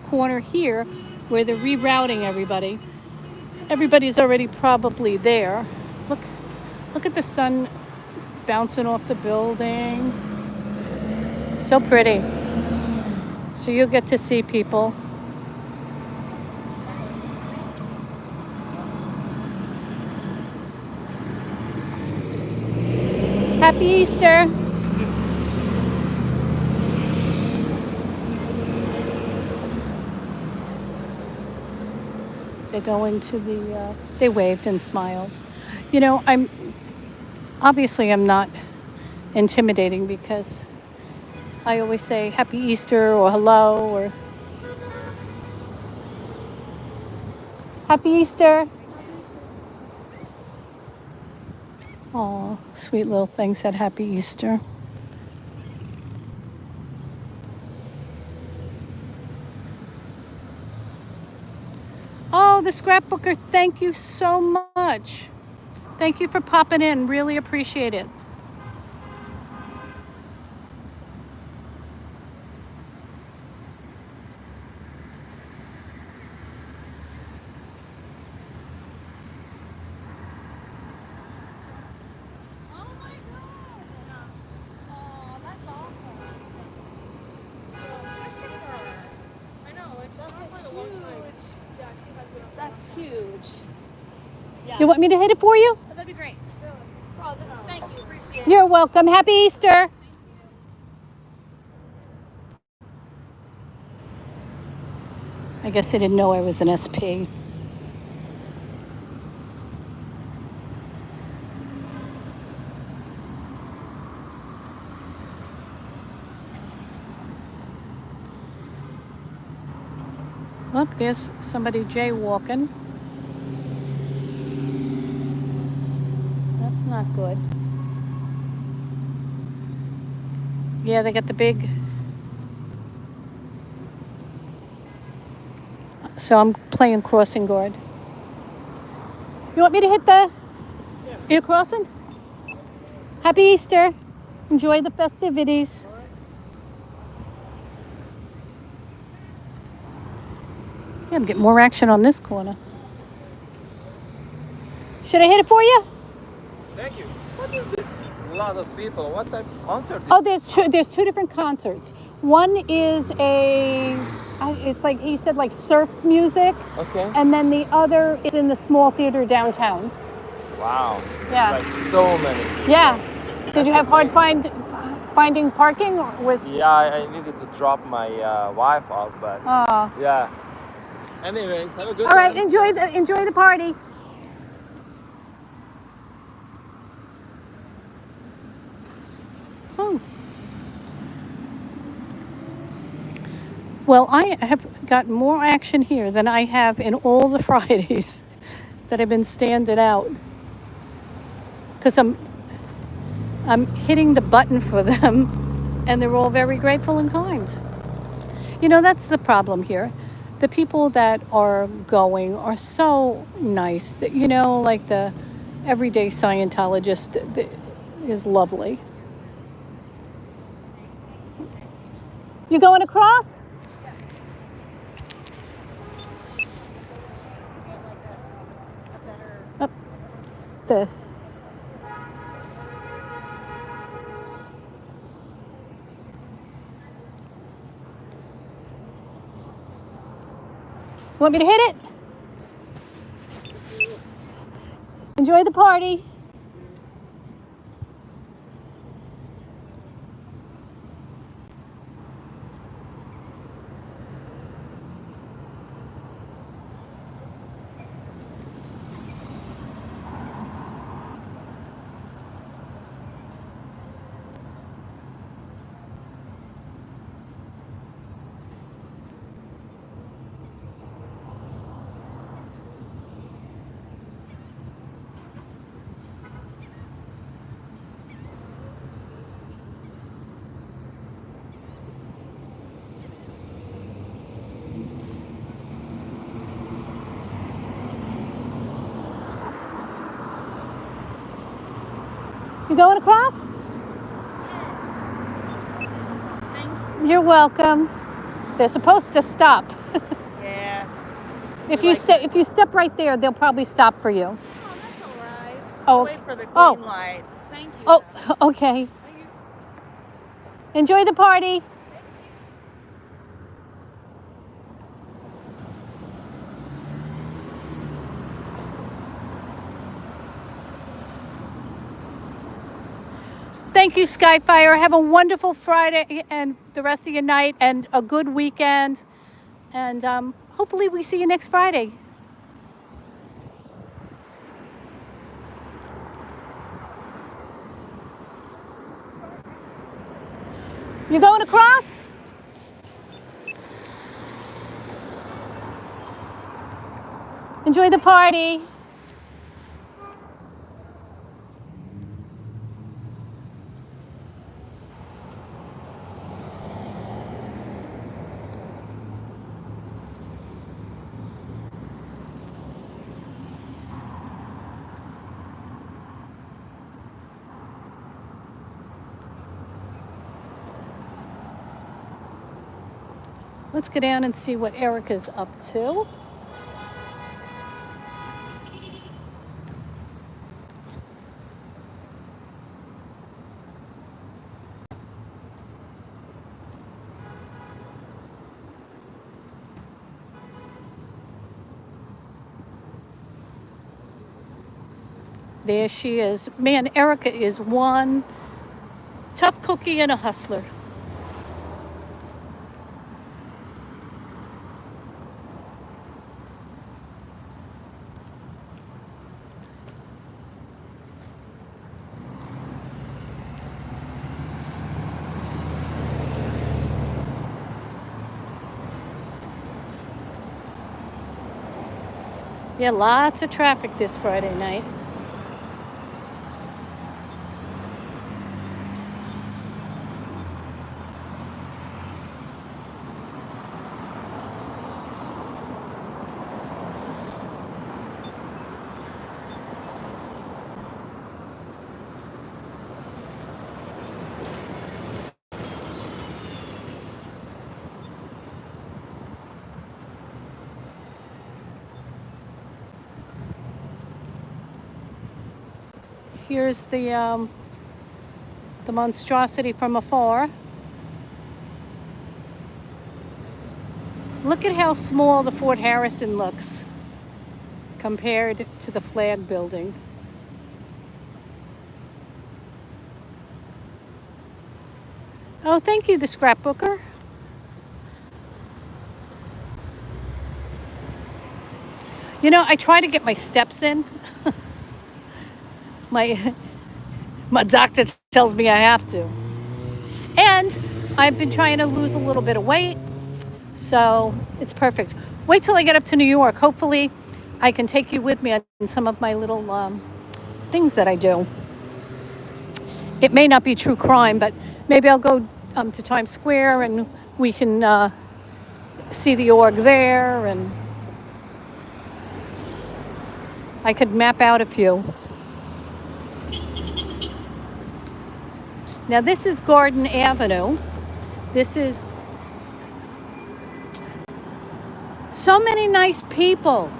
corner here where they're rerouting everybody. Everybody's already probably there. Look at the sun bouncing off the building. So pretty. So you'll get to see people. Happy Easter. They go into the, they waved and smiled. You know, I'm not intimidating because I always say Happy Easter or hello or Happy Easter. Oh, sweet little thing said Happy Easter. Oh, the scrapbooker, thank you so much. Thank you for popping in. Really appreciate it. That's huge. Yes. You want me to hit it for you? Oh, that'd be great. Oh, thank you. Appreciate it. You're welcome. Happy Easter. I guess they didn't know I was an SP. Look, there's somebody jaywalking. That's not good. Yeah, they got the big... So I'm playing crossing guard. You want me to hit the... Yeah. You're crossing? Happy Easter. Enjoy the festivities. Yeah, I'm getting more action on this corner. Should I hit it for you? Thank you. What is this lot of people? What type of concert? Oh, there's two different concerts. One is it's like he said, like surf music. Okay. And then the other is in the small theater downtown. Wow. Yeah. Like so many people. Yeah. Did you have hard finding parking, or was? Yeah, I needed to drop my wife off, but Oh. yeah. Anyways, have a good All right, one. enjoy the party. Oh. Well, I have got more action here than I have in all the Fridays that I've been standing out. Because I'm hitting the button for them, and they're all very grateful and kind. You know, that's the problem here. The people that are going are so nice. That, you know, like the everyday Scientologist is lovely. You going across? Up the. Want me to hit it? Enjoy the party. You going across? You're welcome. They're supposed to stop. Yeah. If you step right there, they'll probably stop for you. Oh, that's all right. Oh, Wait for the green oh. light. Thank you. Oh, okay. Thank you. Enjoy the party. Thank you, Skyfire. Have a wonderful Friday and the rest of your night, and a good weekend. And hopefully we see you next Friday. You going across? Enjoy the party. Let's go down and see what Erica's up to. There she is. Man, Erica is one tough cookie and a hustler. Yeah, lots of traffic this Friday night. Here's the monstrosity from afar. Look at how small the Fort Harrison looks compared to the flag building. Oh, thank you, the scrapbooker. You know, I try to get my steps in. My doctor tells me I have to. And I've been trying to lose a little bit of weight. So it's perfect. Wait till I get up to New York. Hopefully, I can take you with me on some of my little things that I do. It may not be true crime, but maybe I'll go to Times Square and we can see the org there, and I could map out a few. Now this is Garden Avenue. This is so many nice people.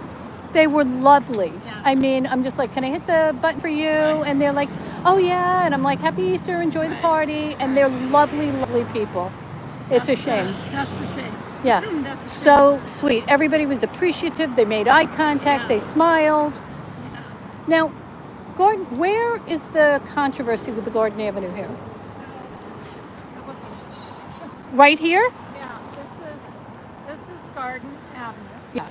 They were lovely. Yeah. I mean, I'm just like, can I hit the button for you? And they're like, oh yeah. And I'm like, happy Easter, enjoy the party. And they're lovely, lovely people. It's a shame. That's the shame. Yeah. That's the So sweet. Everybody was appreciative. They made eye contact. Yeah. They smiled. shame. Now, Gordon, where is the controversy with the Garden Avenue here? Right here? Yeah, this is Garden Avenue. Yeah.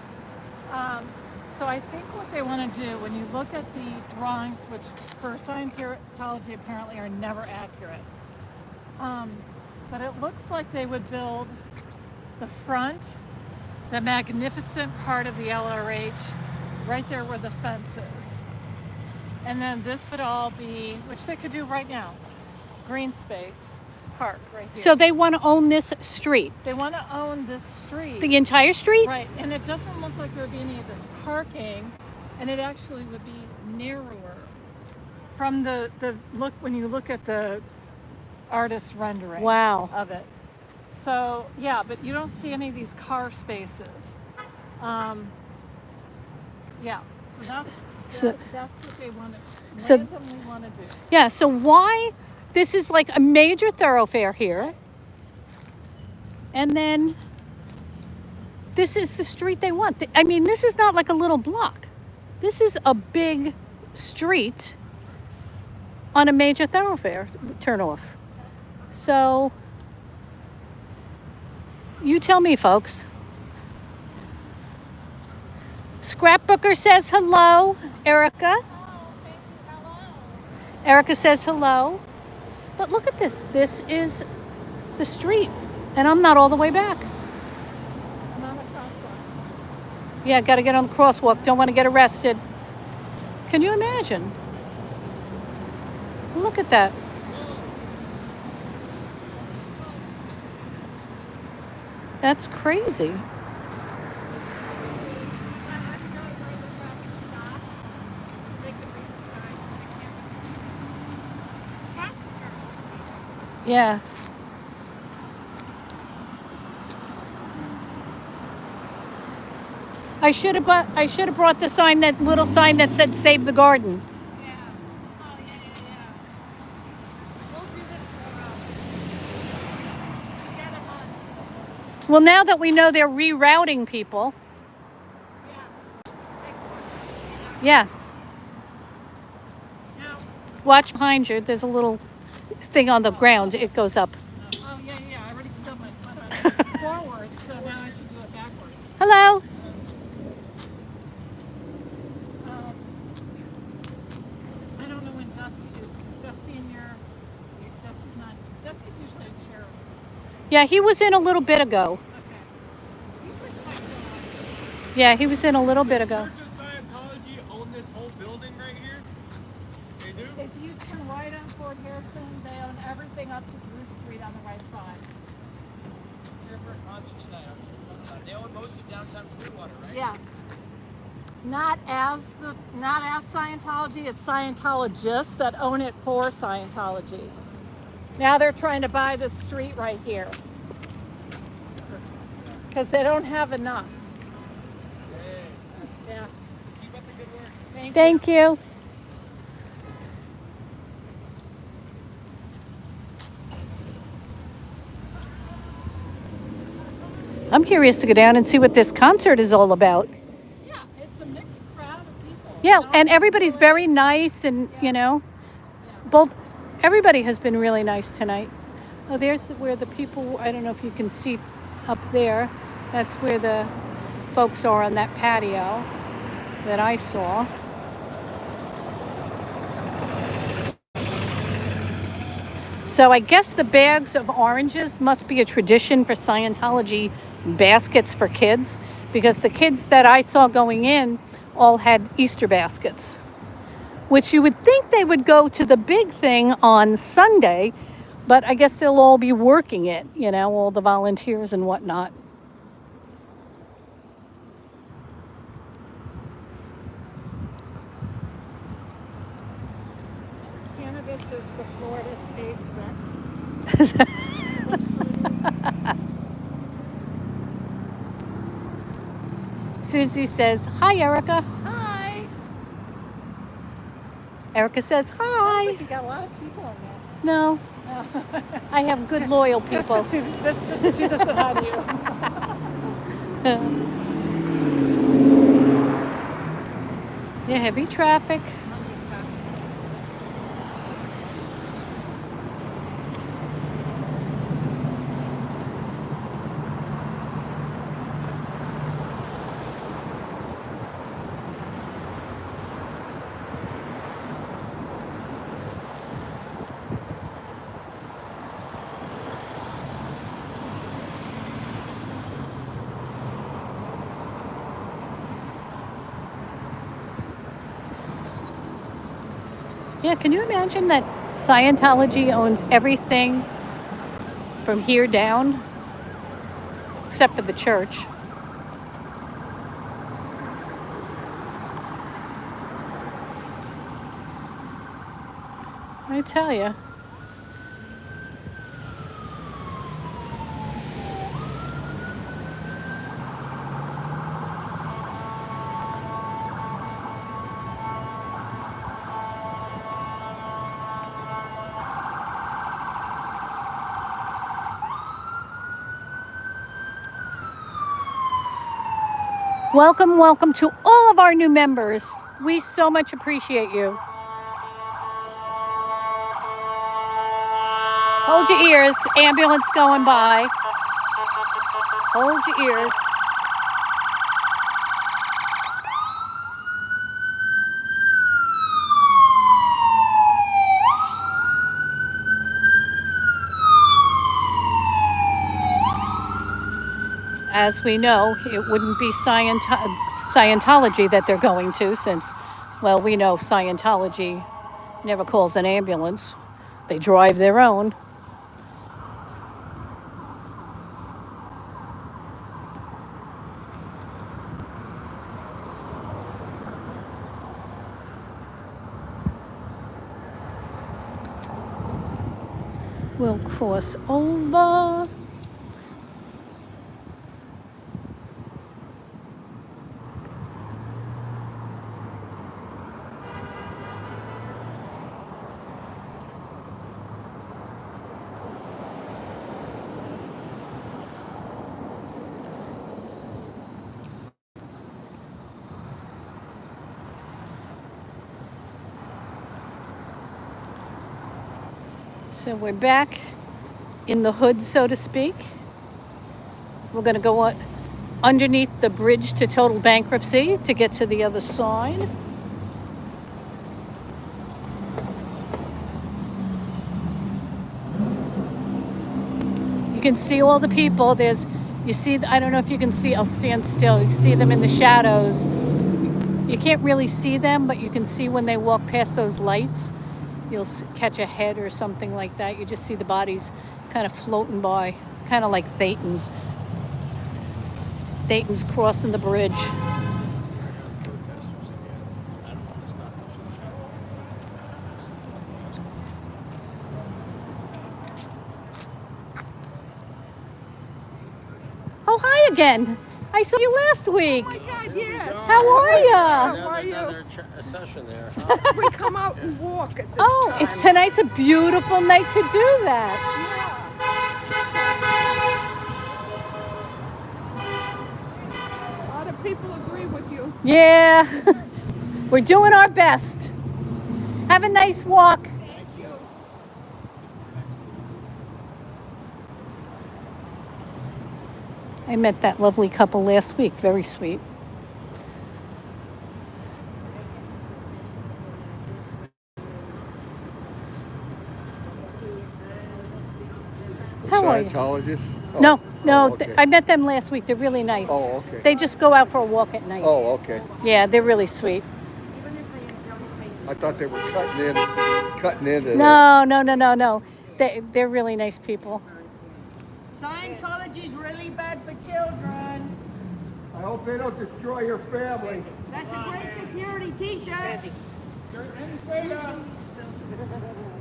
So I think what they want to do, when you look at the drawings, which for Scientology apparently are never accurate, but it looks like they would build the front, the magnificent part of the LRH, right there where the fence is. And then this would all be, which they could do right now, green space, park right here. So they want to own this street, They want to own this street. the entire street? Right, and it doesn't look like there would be any of this parking, and it actually would be narrower from the look when you look at the artist rendering Wow. of it. So yeah, but you don't see any of these car spaces. Yeah, so So- that's what they want to So- randomly want to do. Yeah, so why? This is like a major thoroughfare here. And then this is the street they want. I mean, this is not like a little block. This is a big street on a major thoroughfare turnoff. So you tell me, folks. Scrapbooker says hello, Erica. Erica says hello. But look at this. This is the street. And I'm not all the way back. I'm on a crosswalk. Yeah, got to get on the crosswalk. Don't want to get arrested. Can you imagine? Look at that. That's crazy. Yeah. I should have brought the sign, that little sign that said "Save the Garden." Yeah. Oh, yeah. We'll do this together, Mom. Well, now that we know they're rerouting people, Yeah. Makes more sense. yeah. Now, Watch behind you. There's a little thing on the ground. It goes up. oh, yeah. I already stubbed my foot on it forward, so now I should do it backwards. Hello. I don't know when Dusty is. Dusty in Dusty's not. Dusty's usually in Sheridan. Yeah, he was in a little bit ago. Okay. Usually checks in on. Yeah, he was in a little bit ago. Church of Scientology own this whole building right here? They do? If you turn right on Fort Harrison, they own everything up to Drew Street on the right side. Here for a concert tonight. They own most of downtown Clearwater, right? Yeah. Not as Scientology, it's Scientologists that own it for Scientology. Now they're trying to buy the street right here. Because they don't have enough. Yeah. Keep up the good work. Thank you. I'm curious to go down and see what this concert is all about. Yeah, it's a mixed crowd of people. Yeah, and everybody's very nice, and everybody has been really nice tonight. Oh, there's where the people, I don't know if you can see up there. That's where the folks are on that patio that I saw. So I guess the bags of oranges must be a tradition for Scientology baskets for kids, because the kids that I saw going in all had Easter baskets, which you would think they would go to the big thing on Sunday, but I guess they'll all be working it, all the volunteers and whatnot. Cannabis is the Florida state sex. Susie says, "Hi, Erica." Hi. Erica says, Sounds "Hi." like you got a lot of people in there. No, No. I have good, loyal Just people. the two that said hi to you. Yeah, heavy traffic. Yeah, can you imagine that Scientology owns everything from here down, except for the church? I tell you. Welcome, welcome to all of our new members. We so much appreciate you. Hold your ears, ambulance going by. Hold your ears. As we know, it wouldn't be Scientology that they're going to, since, well, we know Scientology never calls an ambulance. They drive their own. We'll cross over. So we're back in the hood, so to speak. We're going to go underneath the bridge to total bankruptcy to get to the other side. You can see all the people. You see, I don't know if you can see, I'll stand still. You see them in the shadows. You can't really see them, but you can see when they walk past those lights. You'll catch a head or something like that. You just see the bodies kind of floating by, kind of like Thetans. Thetans crossing the bridge. Oh, hi again. I saw you last week. Oh my God, yes. How are ya? How are you? Another session there. We come out and walk at this Oh, time. it's tonight's a beautiful night to do that. A lot of people agree with you. Yeah. We're doing our best. Have a nice walk. Thank you. I met that lovely couple last week. Very sweet. How are you? Scientologist? Oh, No, No, Oh, okay. I met them last week. They're really nice. Oh, okay. They just go out for a walk at night. Oh, okay. Yeah, they're really sweet. I thought they were cutting into there. No. They're really nice people. Scientology's really bad for children. I hope they don't destroy your family. That's a great security t-shirt.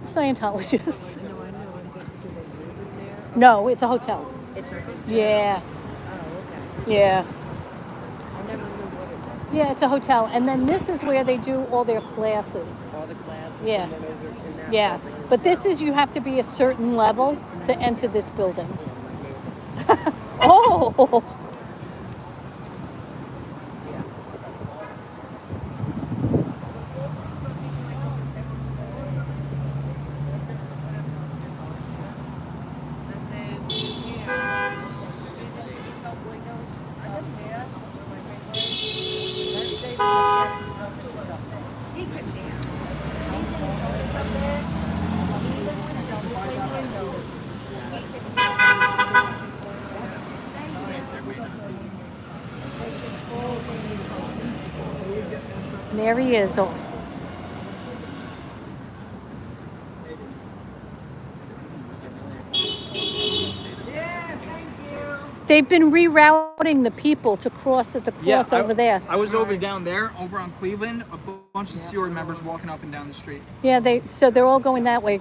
Scientologists. No, I know. Do they live in there? No, it's a hotel. It's a hotel. Yeah, Oh, okay. yeah. I never knew what it was. Yeah, it's a hotel. And then this is where they do all their classes. All the classes. Yeah. And then over in that Yeah. building is But this is, you have to be a certain level to enter this building. Oh! And then here, see the top windows up here? My favorite. That's David Mascaro up there. He can dance. He's in his office up there. Even when it's open windows, he can dance. There he is. Oh. Yeah, thank you. They've been rerouting the people to cross at the cross over there. I was over down there, over on Cleveland, a bunch of Sea Org members walking up and down the street. Yeah, so they're all going that way.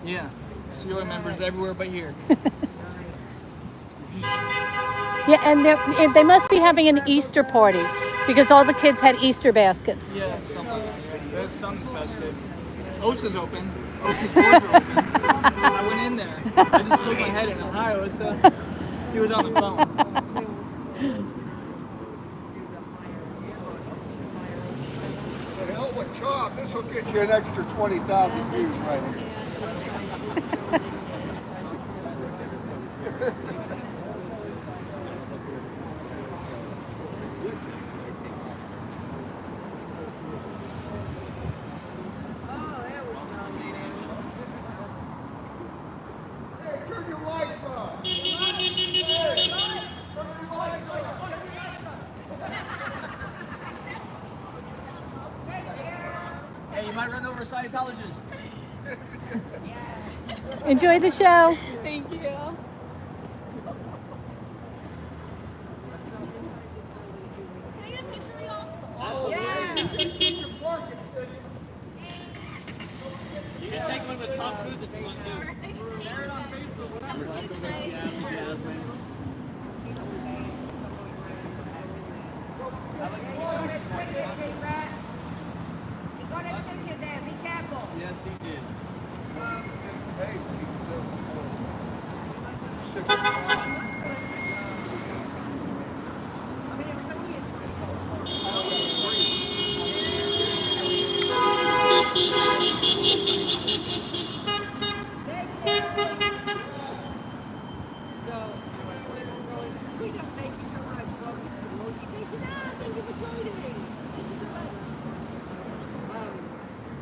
Yeah, Sea Org members everywhere but here. Yeah, and they must be having an Easter party because all the kids had Easter baskets. Yeah, something like that. That's something festive. OSA's open. OSA's doors are open. I went in there. I just put my head in. Hi, OSA. He was on the phone. The hell with Chop. This will get you an extra 20,000 views right here. Hey, turn your lights on. Hey, turn your lights on. Hey, you might run over a Scientologist. Enjoy the show. Thank you. You can take one with Tom Cruise if you want to. Share it on Facebook. Yes, he did. Hey, 6 o'clock.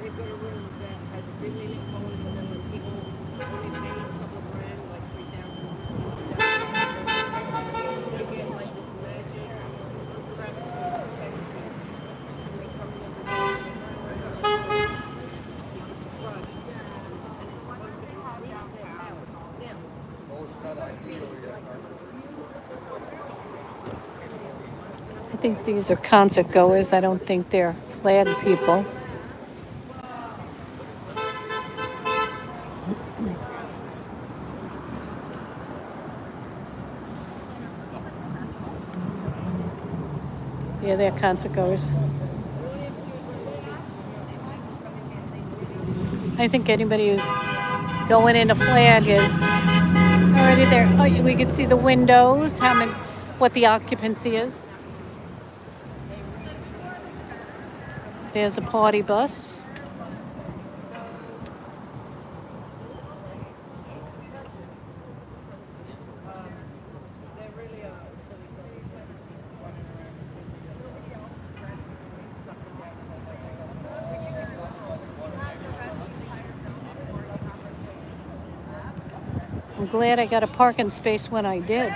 They've got a room that has a big meeting phone, and then when people only pay a couple of grand, like $3,000, they get like this magic travesty protection, and they come in every day. And it's supposed to increase their power. Now, Oh, it's not ideal yet. I think these are concert goers. I don't think they're flag people. Yeah, they're concert goers. I think anybody who's going in a flag is already there. Oh, we can see the windows, what the occupancy is. There's a party bus. they really are silly, silly running around sucking down. I'm glad I got a parking space when I did. Good.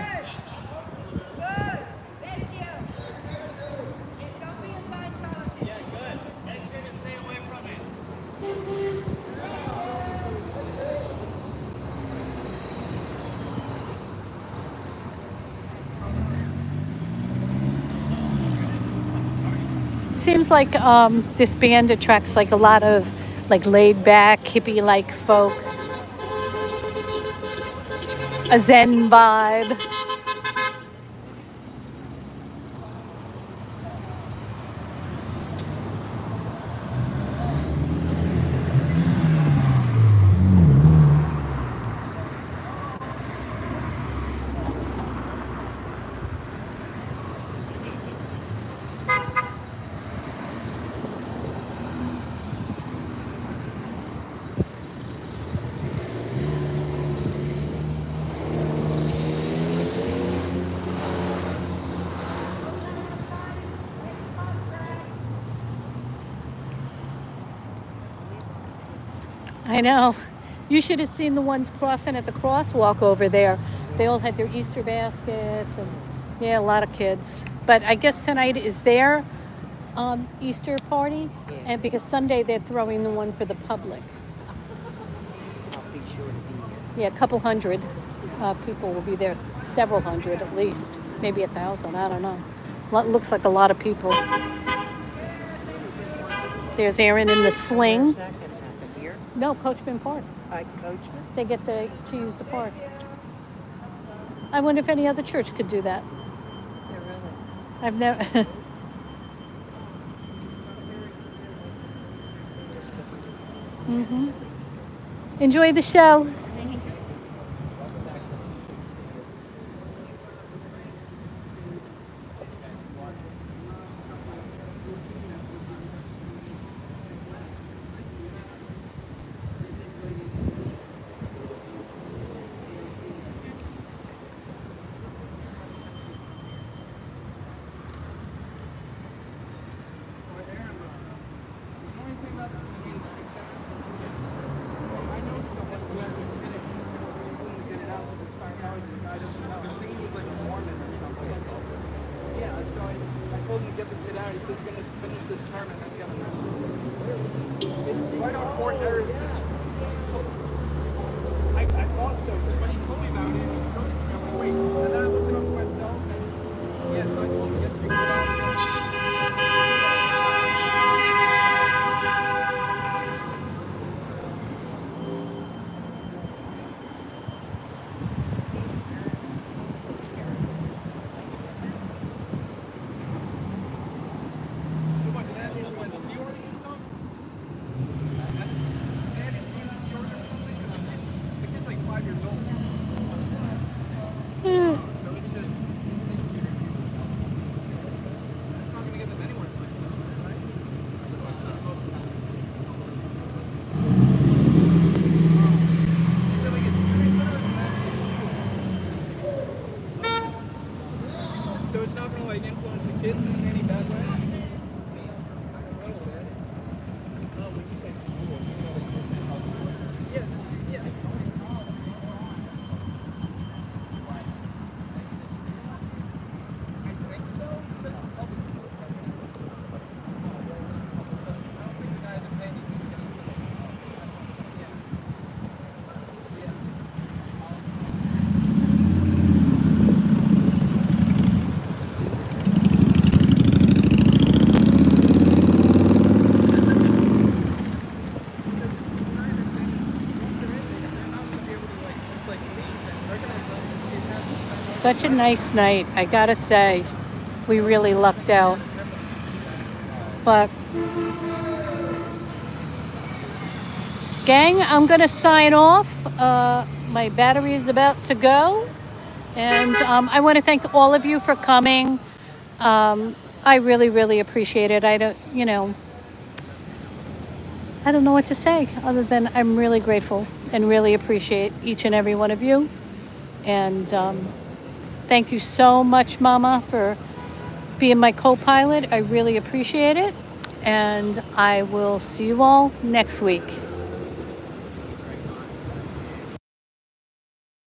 Thank you. And don't be a Scientologist. It seems like this band attracts like a lot of like laid back hippie like folk, a Zen vibe. I know. You should have seen the ones crossing at the crosswalk over there. They all had their Easter baskets and yeah, a lot of kids. But I guess tonight is their Easter party, and because Sunday they're throwing the one for the public. I'll be sure to be here. Yeah, a couple hundred people will be there, several hundred at least, maybe 1,000. I don't know. Looks like a lot of people. There's Aaron in the sling. Where's that going to happen? Here? No, Coachman Park. Coachman? They get to use the park. I wonder if any other church could do that. Yeah, really. I've never. hmm Enjoy the show. So it's not going to like influence the kids in any bad way? Such a nice night, I gotta say. We really lucked out. But, gang, I'm gonna sign off. My battery is about to go. And I want to thank all of you for coming. I really, really appreciate it. I don't know what to say other than I'm really grateful and really appreciate each and every one of you. And thank you so much, Mama, for being my co-pilot. I really appreciate it. And I will see you all next week.